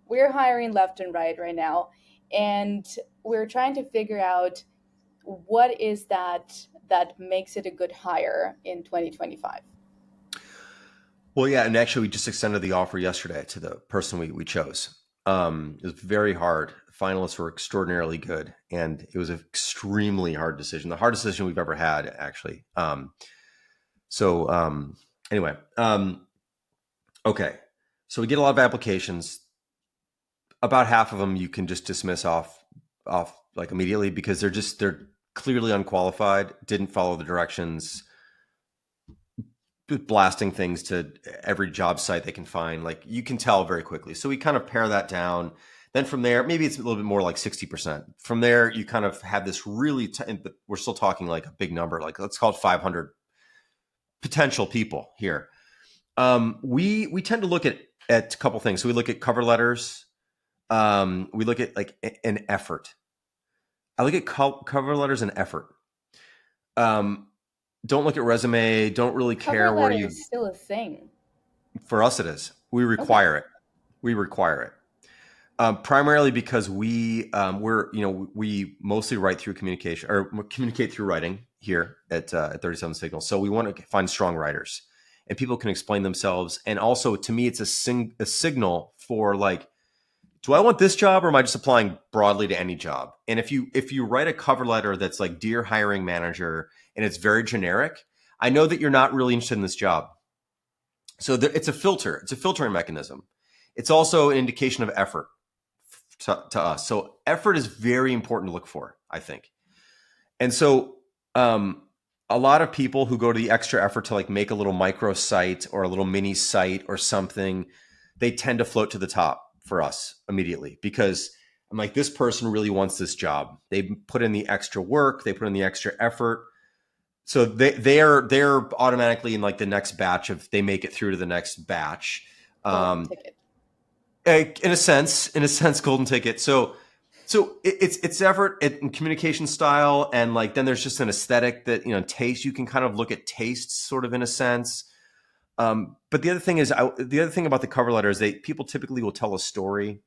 we're hiring left and right now, and we're trying to figure out what is that makes it a good hire in 2025. Well, yeah, and actually, we just extended the offer yesterday to the person we chose. It was very hard. Finalists were extraordinarily good, and it was an extremely hard decision, the hardest decision we've ever had, actually. So anyway, okay. So we get a lot of applications. About half of them you can just dismiss off like immediately because they're clearly unqualified, didn't follow the directions, blasting things to every job site they can find. Like you can tell very quickly. So we kind of pare that down. Then from there, maybe it's a little bit more like 60%. From there, you kind of have this really, but we're still talking like a big number, like let's call it 500 potential people here. We tend to look at a couple things. So we look at cover letters. We look at like an effort. I look at cover letters and effort. Um, don't look at resume. Don't really Cover care where letter you. is still a thing. For us, it is. We Okay. require it. We require it. Primarily because we mostly write through communication or communicate through writing here at 37 Signals. So we want to find strong writers, and people can explain themselves. And also, to me, it's a signal for like, do I want this job or am I just applying broadly to any job? And if you write a cover letter that's like, dear hiring manager, and it's very generic, I know that you're not really interested in this job. So it's a filter. It's a filtering mechanism. It's also an indication of effort to us. So effort is very important to look for, I think. And so a lot of people who go to the extra effort to like make a little micro site or a little mini site or something, they tend to float to the top for us immediately because I'm like, this person really wants this job. They put in the extra work, they put in the extra effort. So they're automatically in like the next batch of, they make it through to the next batch. Golden Um, ticket. in a sense, golden ticket. So it's effort and communication style, and like then there's just an aesthetic that, taste. You can kind of look at tastes, sort of, in a sense. But the other thing is, the other thing about the cover letter is people typically will tell a story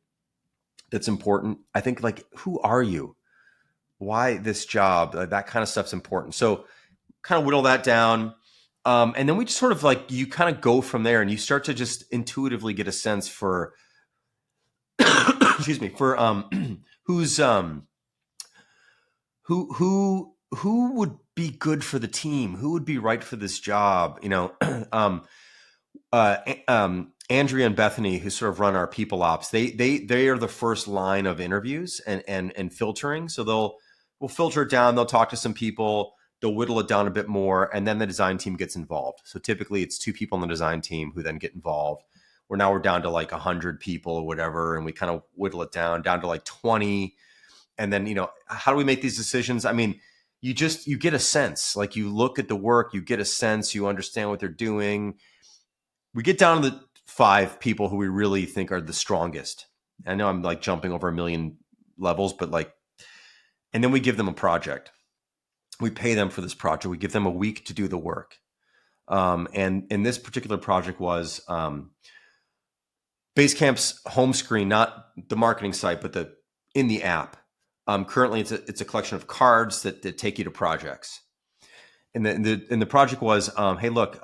that's important. I think, like, who are you? Why this job? That kind of stuff's important. So kind of whittle that down. And then we just sort of, like, you kind of go from there, and you start to just intuitively get a sense for, excuse me, for who's who would be good for the team, who would be right for this job. um, Andrea and Bethany, who sort of run our people ops, they are the first line of interviews and filtering. So we'll filter it down. They'll talk to some people. They'll whittle it down a bit more, and then the design team gets involved. So typically, it's two people on the design team who then get involved. We're down to like 100 people or whatever, and we kind of whittle it down to like 20. And then, how do we make these decisions? I mean, you get a sense. Like, you look at the work, you get a sense, you understand what they're doing. We get down to the 5 people who we really think are the strongest. I know I'm like jumping over a million levels, but like, and then we give them a project. We pay them for this project. We give them a week to do the work. And this particular project was Basecamp's home screen, not the marketing site, but in the app. Currently, it's a collection of cards that take you to projects. And the project was, hey, look,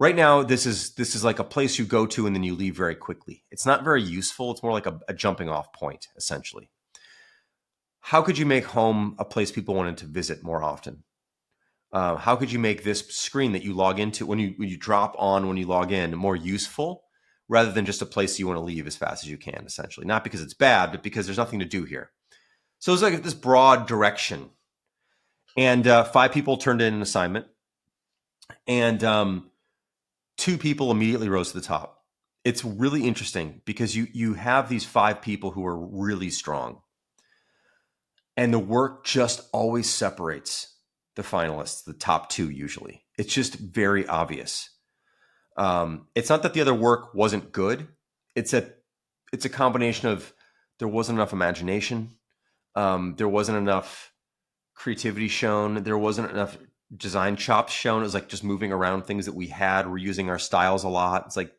right now this is like a place you go to and then you leave very quickly. It's not very useful. It's more like a jumping off point, essentially. How could you make home a place people wanted to visit more often? How could you make this screen that you log into when you drop on when you log in more useful, rather than just a place you want to leave as fast as you can, essentially? Not because it's bad, but because there's nothing to do here. So it's like this broad direction. And 5 people turned in an assignment, and 2 people immediately rose to the top. It's really interesting because you have these 5 people who are really strong, and the work just always separates the finalists, the top 2 usually. It's just very obvious. It's not that the other work wasn't good. It's a combination of, there wasn't enough imagination, there wasn't enough creativity shown, there wasn't enough design chops shown. It was like just moving around things that we had. We're using our styles a lot. It's like,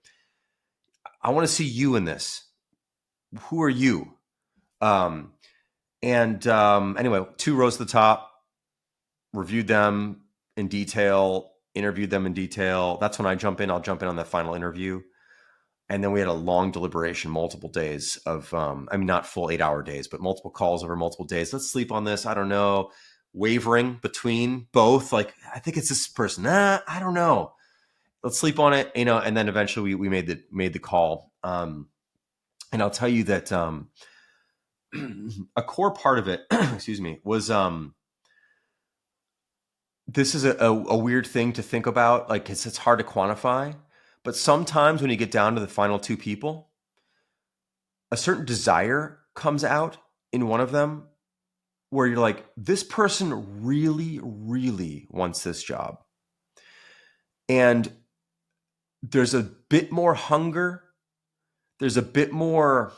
I want to see you in this. Who are you? Anyway, 2 rows to the top, reviewed them in detail, interviewed them in detail. That's when I jump in. I'll jump in on the final interview. And then we had a long deliberation, multiple days of, not full 8-hour days, but multiple calls over multiple days. Let's sleep on this. I don't know. Wavering between both. Like, I think it's this person. I don't know. Let's sleep on it. And then eventually we made the call. And I'll tell you that a core part of it, excuse me, was this is a weird thing to think about. Like, it's hard to quantify. But sometimes when you get down to the final 2 people, a certain desire comes out in one of them where you're like, this person really, really wants this job. And there's a bit more hunger. There's a bit more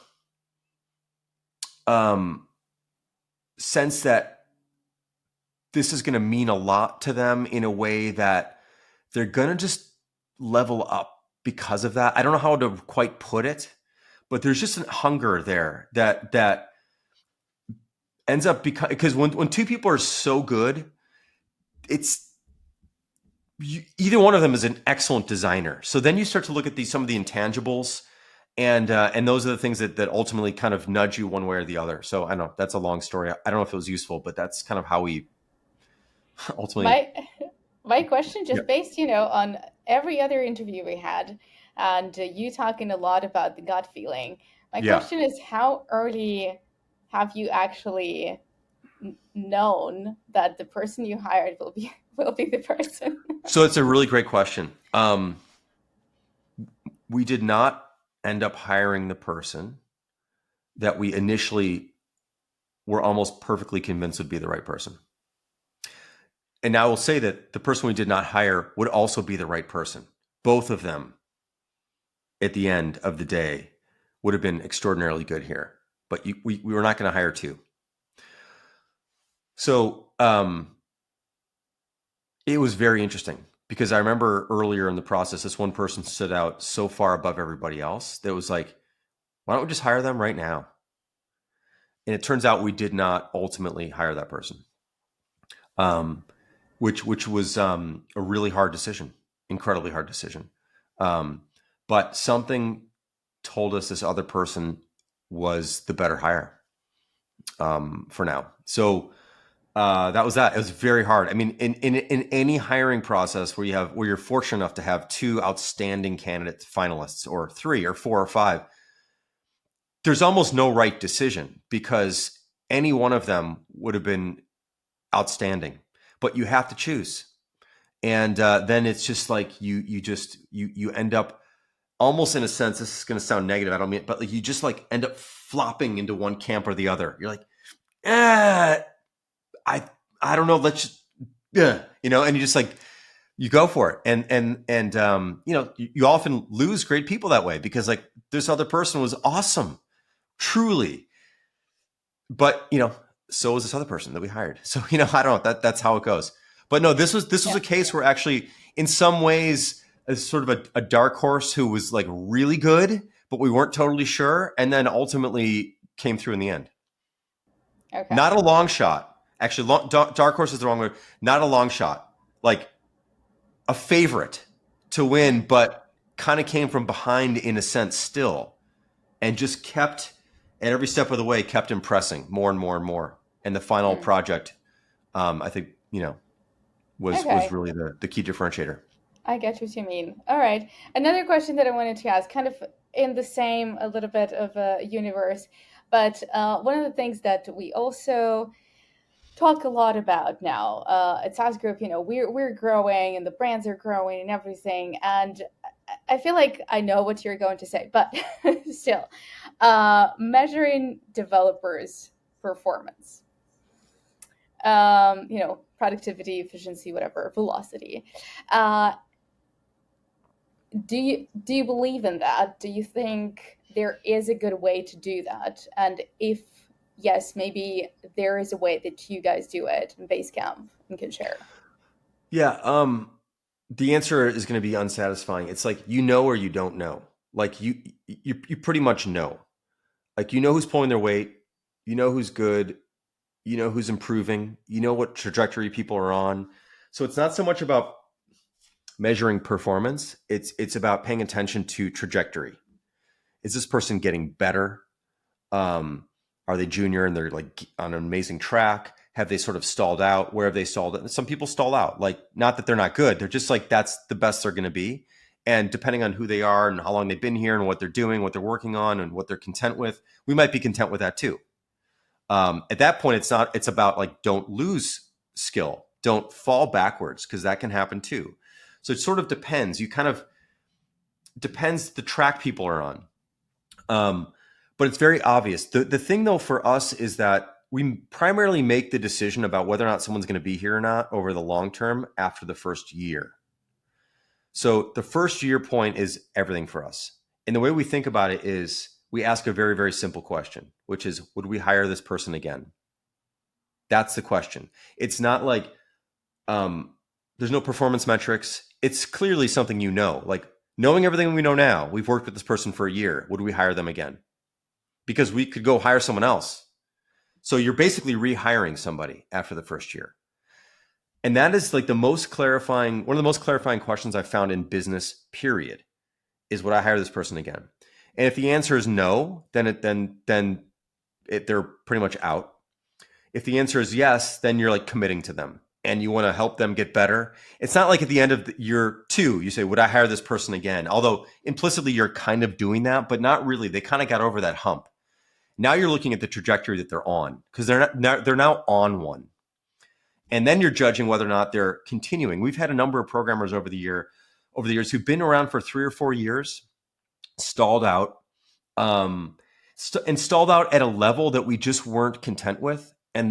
sense that this is going to mean a lot to them in a way that they're going to just level up because of that. I don't know how to quite put it, but there's just a hunger there that ends up, because when 2 people are so good, it's, either one of them is an excellent designer. So then you start to look at some of the intangibles, and those are the things that ultimately kind of nudge you one way or the other. So I don't know, that's a long story. I don't know if it was useful, but that's kind of how we ultimately. My my question, Yeah. just based, on every other interview we had, and you talking a lot about the gut feeling. My Yeah. question is, how early have you actually known that the person you hired will be will be the person? So it's a really great question. We did not end up hiring the person that we initially were almost perfectly convinced would be the right person. And now I will say that the person we did not hire would also be the right person. Both of them at the end of the day would have been extraordinarily good here. But we were not going to hire two. So it was very interesting because I remember earlier in the process, this one person stood out so far above everybody else that it was like, why don't we just hire them right now? And it turns out we did not ultimately hire that person, um, which was a really hard decision, incredibly hard decision. Um, but something told us this other person was the better hire for now. So that was that. It was very hard. I mean, in any hiring process where you're fortunate enough to have two outstanding candidates finalists, or three or four or five, there's almost no right decision because any one of them would have been outstanding. But you have to choose, and then it's just like you end up almost, in a sense. This is going to sound negative. I don't mean it, but like you just like end up flopping into one camp or the other. You're like, eh, I I don't know. Let's just, yeah, and you just like you go for it, and you often lose great people that way because like this other person was awesome, truly, but so was this other person that we hired. So I don't know, that's how it goes. But no, this was Yeah. a case where actually, in some ways, as sort of a dark horse who was like really good, but we weren't totally sure, and then ultimately came through in the end. Okay. Not a long shot. Actually, dark horse is the wrong word. Not a long shot. Like a favorite to win, Mm. but kind of came from behind in a sense still, and just kept at every step of the way kept impressing more and more and more. And the final Mm. project, I think, was Okay. really the key differentiator. I get what you mean. All right. Another question that I wanted to ask, kind of in the same a little bit of a universe, but one of the things that we also talk a lot about now at saas group, we're growing and the brands are growing and everything, and I feel like I know what you're going to say, but still, measuring developers performance, productivity, efficiency, whatever, velocity. uh, do you believe in that? Do you think there is a good way to do that? And if yes, maybe there is a way that you guys do it in Basecamp and can share. Yeah. The answer is going to be unsatisfying. It's like or you don't know. Like you pretty much know. Like who's pulling their weight. You know who's good. You know who's improving. You know what trajectory people are on. So it's not so much about measuring performance. It's about paying attention to trajectory. Is this person getting better? Um, are they junior and they're like on an amazing track? Have they sort of stalled out? Where have they stalled out? Some people stall out. Like, not that they're not good. They're just like, that's the best they're going to be. And depending on who they are and how long they've been here and what they're doing, what they're working on and what they're content with, we might be content with that too. At that point, it's about like, don't lose skill. Don't fall backwards, because that can happen too. So it sort of depends. You kind of depends the track people are on. Um, but it's very obvious. The thing though for us is that we primarily make the decision about whether or not someone's going to be here or not over the long term after the first year. So the first year point is everything for us. And the way we think about it is we ask a very, very simple question, which is, would we hire this person again? That's the question. It's not like um, there's no performance metrics. It's clearly something like knowing everything we know now. We've worked with this person for a year. Would we hire them again? Because we could go hire someone else. So you're basically rehiring somebody after the first year. And that is like one of the most clarifying questions I've found in business, period, is, would I hire this person again? And if the answer is no, they're pretty much out. If the answer is yes, then you're like committing to them and you want to help them get better. It's not like at the end of year two, you say, would I hire this person again? Although implicitly you're kind of doing that, but not really. They kind of got over that hump. Now you're looking at the trajectory that they're on, because they're now on one. And then you're judging whether or not they're continuing. We've had a number of programmers over the years who've been around for 3 or 4 years, stalled out. Um, and stalled out at a level that we just weren't content with. And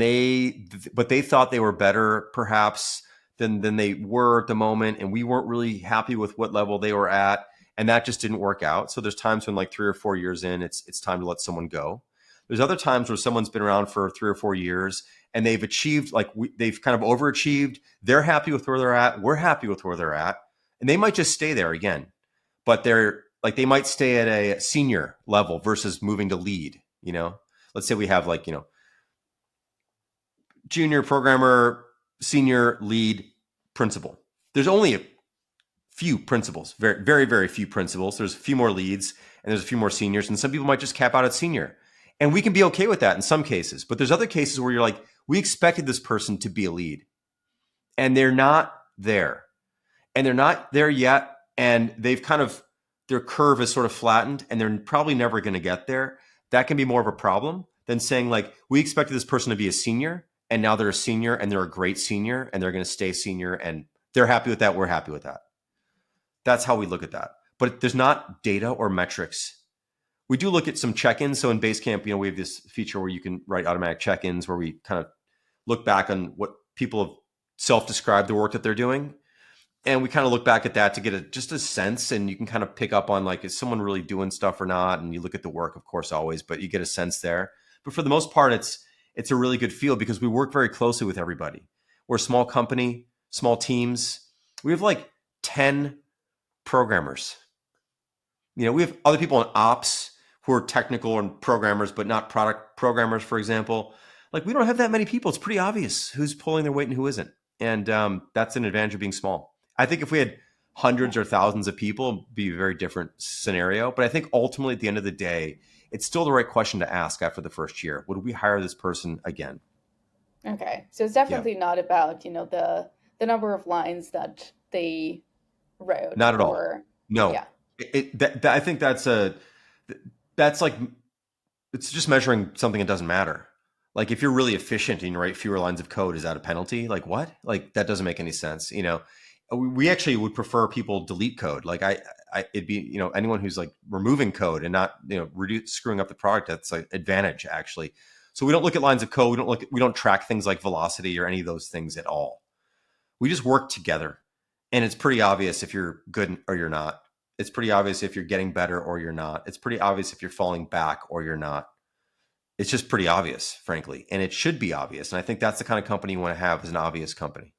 but they thought they were better perhaps than they were at the moment. And we weren't really happy with what level they were at. And that just didn't work out. So there's times when like 3 or 4 years in, it's time to let someone go. There's other times where someone's been around for 3 or 4 years and they've achieved, like they've kind of overachieved. They're happy with where they're at. We're happy with where they're at. And they might just stay there again, but they're like, they might stay at a senior level versus moving to lead, let's say we have like, junior programmer, senior lead, principal. There's only a few principals, very, very, very few principals. There's a few more leads and there's a few more seniors, and some people might just cap out at senior. And we can be okay with that in some cases, but there's other cases where you're like, we expected this person to be a lead and they're not there. And they're not there yet. And they've kind of, their curve is sort of flattened and they're probably never going to get there. That can be more of a problem than saying like, we expected this person to be a senior and now they're a senior and they're a great senior and they're going to stay senior and they're happy with that. We're happy with that. That's how we look at that. But there's not data or metrics. We do look at some check-ins. So in Basecamp, we have this feature where you can write automatic check-ins where we kind of look back on what people have self-described the work that they're doing. And we kind of look back at that to get just a sense, and you can kind of pick up on like, is someone really doing stuff or not? And you look at the work, of course, always, but you get a sense there. But for the most part, it's a really good feel because we work very closely with everybody. We're a small company, small teams. We have like 10 programmers. We have other people in ops who are technical and programmers, but not product programmers, for example. Like we don't have that many people. It's pretty obvious who's pulling their weight and who isn't. And that's an advantage of being small. I think if we had hundreds or thousands of people, it'd be a very different scenario. But I think ultimately at the end of the day, it's still the right question to ask after the first year. Would we hire this person again? Okay. So it's Yeah, definitely not about, the number of lines that they wrote not at all. or No, yeah. I think that's like, it's just measuring something that doesn't matter. Like if you're really efficient and you write fewer lines of code, is that a penalty? Like what? Like that doesn't make any sense. We actually would prefer people delete code. Like it'd be, anyone who's like removing code and not, screwing up the product. That's like advantage actually. So we don't look at lines of code. We don't track things like velocity or any of those things at all. We just work together. And it's pretty obvious if you're good or you're not. It's pretty obvious if you're getting better or you're not. It's pretty obvious if you're falling back or you're not. It's just pretty obvious, frankly. And it should be obvious. And I think that's the kind of company you want to have, is an obvious company.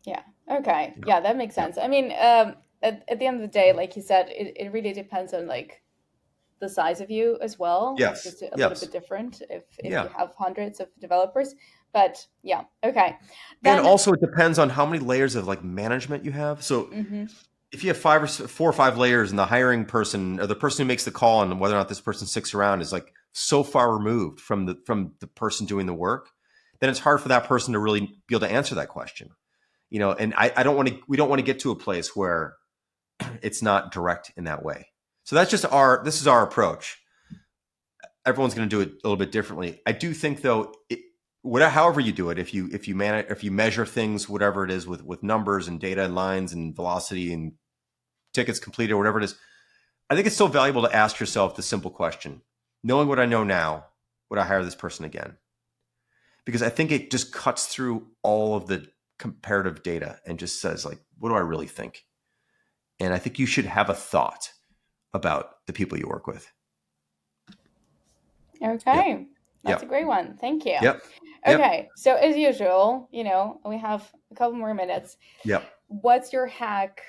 Yeah. Okay. Yeah. Yeah, that makes Yeah. sense. I mean, at the end of the day, like you said, it really depends on like the size of you as well. It's Yes. just a little Yes. bit different if you Yeah. have hundreds of developers. But yeah, okay. And Then, also it depends on how many layers of like management you have. So mhm, if you have 4 or 5 layers and the hiring person or the person who makes the call on whether or not this person sticks around is like so far removed from the person doing the work, then it's hard for that person to really be able to answer that question. And I don't want to, we don't want to get to a place where it's not direct in that way. So that's just this is our approach. Everyone's going to do it a little bit differently. I do think though, however you do it, if you manage, if you measure things, whatever it is with numbers and data and lines and velocity and tickets completed or whatever it is, I think it's still valuable to ask yourself the simple question: knowing what I know now, would I hire this person again? Because I think it just cuts through all of the comparative data and just says like, what do I really think? And I think you should have a thought about the people you work with. Yep. okay. That's a Yep. great one. Thank you. Yep. Yep. Okay. So as usual, we have a couple more minutes. Yep. What's your hack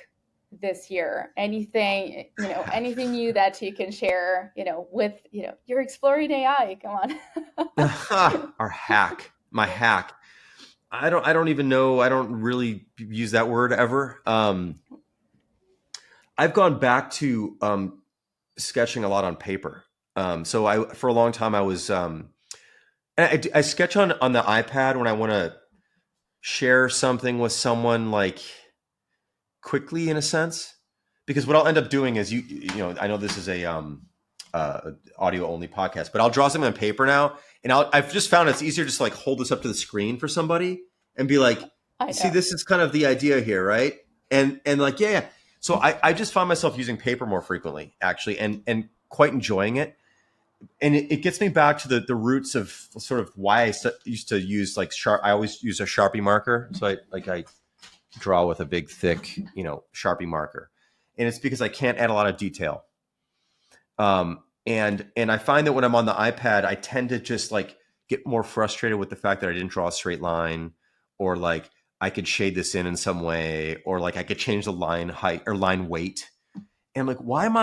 this year? Anything new that you can share, with, you're exploring AI. Come on. Our hack, my hack. I don't even know. I don't really use that word ever. I've gone back to sketching a lot on paper. So for a long time I was I sketch on the iPad when I want to share something with someone like quickly in a sense, because what I'll end up doing is I know this is a audio only podcast, but I'll draw something on paper now, and I've just found it's easier just to like hold this up to the screen for somebody and be like, I see, know. this is kind of the idea here, right? And like, yeah, yeah. So I just find myself using paper more frequently actually, and quite enjoying it. and it gets me back to the roots of sort of why I used to use like sharp. I always use a Sharpie marker, so I draw with a big thick Sharpie marker, and it's because I can't add a lot of detail. And I find that when I'm on the iPad, I tend to just like get more frustrated with the fact that I didn't draw a straight line, or like I could shade this in some way, or like I could change the line height or line weight. And I'm like, why am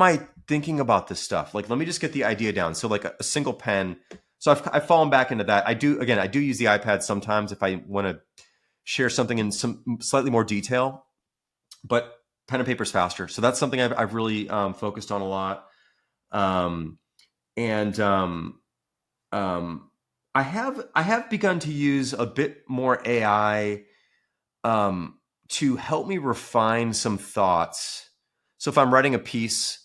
I thinking about this stuff? Like, let me just get the idea down. So like a single pen. So I've fallen back into that. I do use the iPad sometimes if I want to share something in some slightly more detail, but pen and paper is faster. So that's something I've really focused on a lot. Um, and um, I have begun to use a bit more AI to help me refine some thoughts. So if I'm writing a piece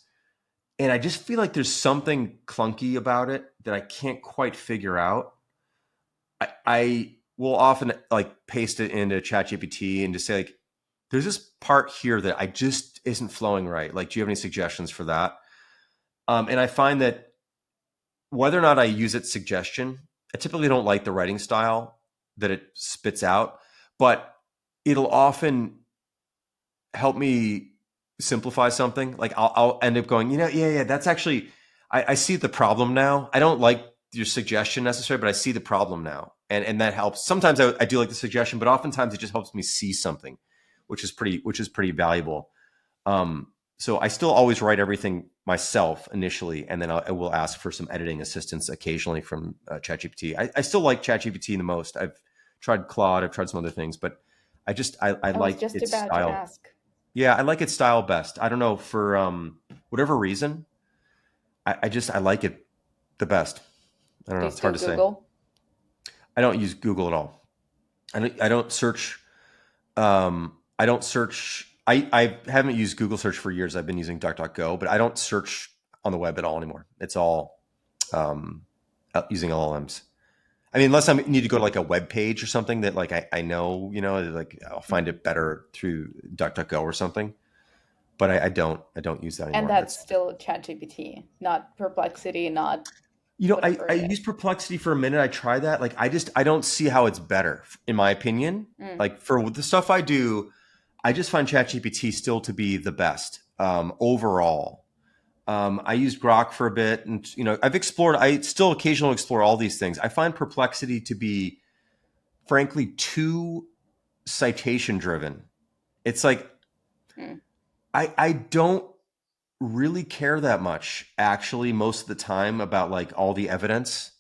and I just feel like there's something clunky about it that I can't quite figure out, I will often like paste it into ChatGPT and just say like, there's this part here that I just isn't flowing right. Like, do you have any suggestions for that? And I find that whether or not I use its suggestion, I typically don't like the writing style that it spits out, but it'll often help me simplify something. Like I'll end up going, yeah, that's actually, I see the problem now. I don't like your suggestion necessarily, but I see the problem now. And that helps. Sometimes I do like the suggestion, but oftentimes it just helps me see something, which is pretty valuable. So I still always write everything myself initially, and then I will ask for some editing assistance occasionally from ChatGPT. I still like ChatGPT the most. I've tried Claude, I've tried some other things, but I I was like just its about to style. ask. Yeah, I like its style best. I don't know for whatever reason. I like it the best. I don't Do know. you It's hard still to say. Google? I don't use Google at all. I don't search. I don't search. I haven't used Google search for years. I've been using DuckDuckGo, but I don't search on the web at all anymore. It's all um, using LLMs. I mean, unless I need to go to like a web page or something that like I know, like I'll find it better through DuckDuckGo or something. But I don't use that And anymore. that's That's still ChatGPT, not Perplexity, not I whatever I it is. used Perplexity for a minute. I tried that. Like I don't see how it's better in my opinion. Mm. Like for the stuff I do, I just find ChatGPT still to be the best overall. I used Grok for a bit, and I've explored. I still occasionally explore all these things. I find Perplexity to be, frankly, too citation driven. It's like Mm. I don't really care that much actually most of the time about like all the evidence.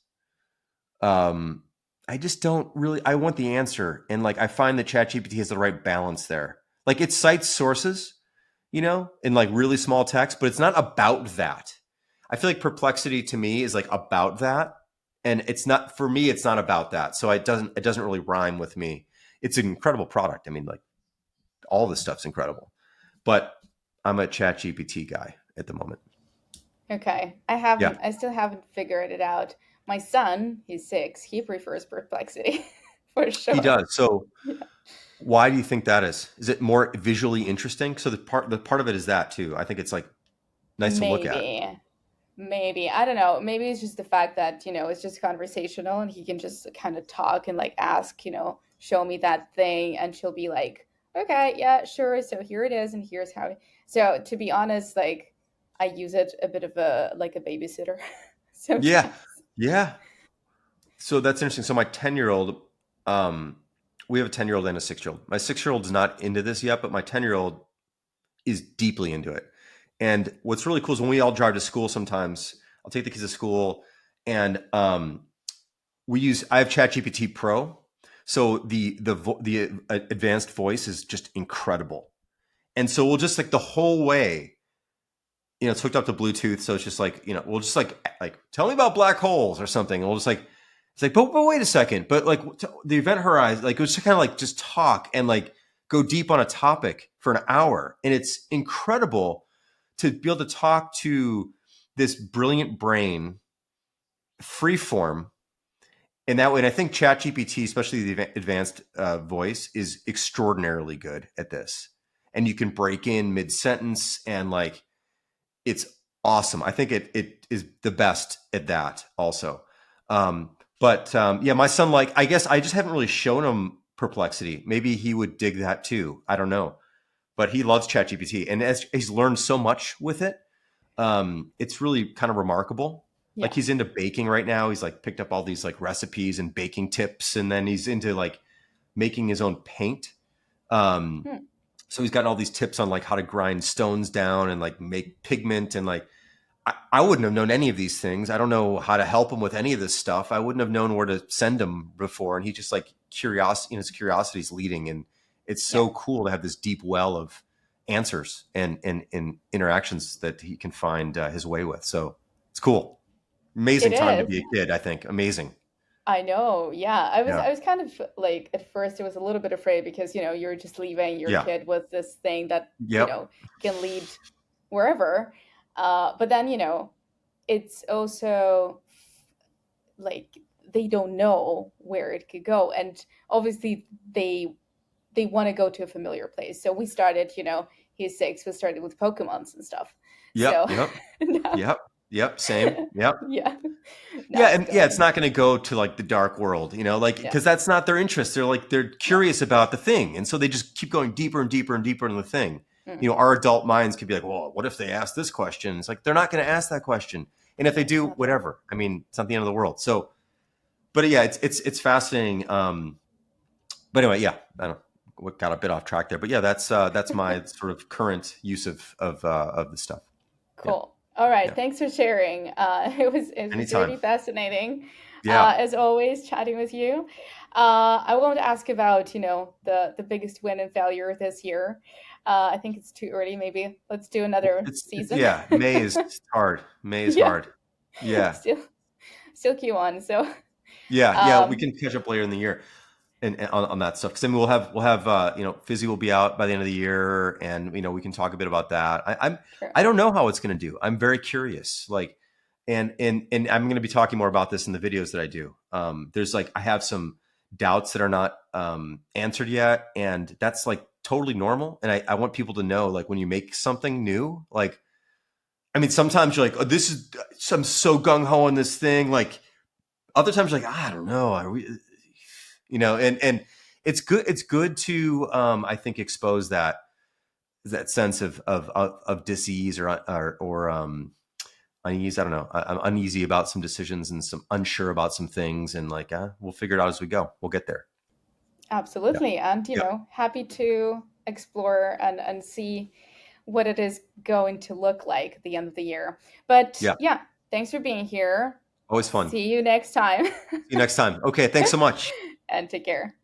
Um, I just don't really. I want the answer, and like I find that ChatGPT has the right balance there. Like it cites sources, in like really small text, but it's not about that. I feel like Perplexity to me is like about that, and it's not for me. It's not about that, so it doesn't really rhyme with me. It's an incredible product. I mean, like all this stuff's incredible, but I'm a ChatGPT guy at the moment. Okay. Yeah, I still haven't figured it out. My son, he's 6, he prefers Perplexity for he sure. does. So Yeah. why do you think that is? Is it more visually interesting? So the part of it is that too. I think it's like nice to look at. Maybe. Maybe. I don't know. Maybe it's just the fact that, it's just conversational and he can just kind of talk and like ask, show me that thing. And she'll be like, okay, yeah, sure. So here it is. And here's how. So to be honest, like I use it a bit of like a babysitter Yeah, sometimes. yeah. So that's interesting. So my 10-year-old, we have a 10-year-old and a 6-year-old. My 6-year-old is not into this yet, but my 10-year-old is deeply into it. And what's really cool is when we all drive to school sometimes, I'll take the kids to school and I have ChatGPT Pro. So the advanced voice is just incredible. And so we'll just like the whole way, it's hooked up to Bluetooth, so it's just like, we'll just like tell me about black holes or something. And we'll just like it's like, but wait a second, but like the event horizon, like it was just kind of like just talk and like go deep on a topic for an hour, and it's incredible to be able to talk to this brilliant brain, free form, and that way. And I think ChatGPT, especially the advanced voice, is extraordinarily good at this. And you can break in mid sentence, and like it's awesome. I think it is the best at that also. Yeah, my son, like, I guess I just haven't really shown him Perplexity. Maybe he would dig that too. I don't know. But he loves ChatGPT, and as he's learned so much with it, it's really kind of remarkable. Like Yeah. he's into baking right now. He's like picked up all these like recipes and baking tips, and then he's into like making his own paint. Um, Hmm. so he's got all these tips on like how to grind stones down and like make pigment and like I wouldn't have known any of these things. I don't know how to help him with any of this stuff. I wouldn't have known where to send him before. And he just like curiosity, his curiosity is leading. And it's Yeah. so cool to have this deep well of answers and interactions that he can find his way with. So it's cool. It Amazing time to is. be a kid, I think. Amazing. I know. Yeah. I was Yeah. I was kind of like at first I was a little bit afraid because, you're just leaving your Yeah. kid with this thing that, Yep. can lead wherever. But then, it's also like they don't know where it could go. And obviously they want to go to a familiar place. So we started, he's 6, we started with Pokemons and stuff. Yep. So Yep. now, Yep. Yep. Same. Yep. yeah, now Yeah, it's and yeah, it's going, not going to go to like the dark world, like yeah, because that's not their interest. They're like they're no, curious about the thing, and so they just keep going deeper and deeper and deeper in the thing. mm, Our adult minds could be like, well, what if they ask this question? It's like they're not going to ask that question, and if they no, it's do, not there. whatever. I mean, it's not the end of the world. So, but yeah, it's fascinating. But anyway, yeah, I don't what got a bit off track there, but yeah, that's my sort of current use of the stuff. Yeah, Cool. All right. yeah. Thanks for sharing. It was Anytime. really fascinating, Yeah. as always, chatting with you. I want to ask about the biggest win and failure this year. I think it's too early. Maybe let's do another It's season. yeah. May is hard. May is Yeah, hard. Yeah, still still Q1. So yeah, yeah. We um, can catch up later in the year and on that stuff because then we'll have Fizzy will be out by the end of the year and we can talk a bit about that. sure. I don't know how it's going to do. I'm very curious. Like, and I'm going to be talking more about this in the videos that I do. There's like I have some doubts that are not answered yet, and that's like totally normal. And I want people to know like when you make something new, like I mean, sometimes you're like, oh, this is, I'm so gung ho on this thing. Like other times you're like, I don't know. Are we, and it's good to, I think expose that sense of dis-ease or unease. I don't know. I'm uneasy about some decisions and some unsure about some things. And like, we'll figure it out as we go. We'll get there. Yeah. Absolutely. And, Yeah. happy to explore and see what it is going to look like at the end of the year. But Yeah. yeah, thanks for being here. Always fun. See you next time. See you next time. Okay. Thanks so much. And take care.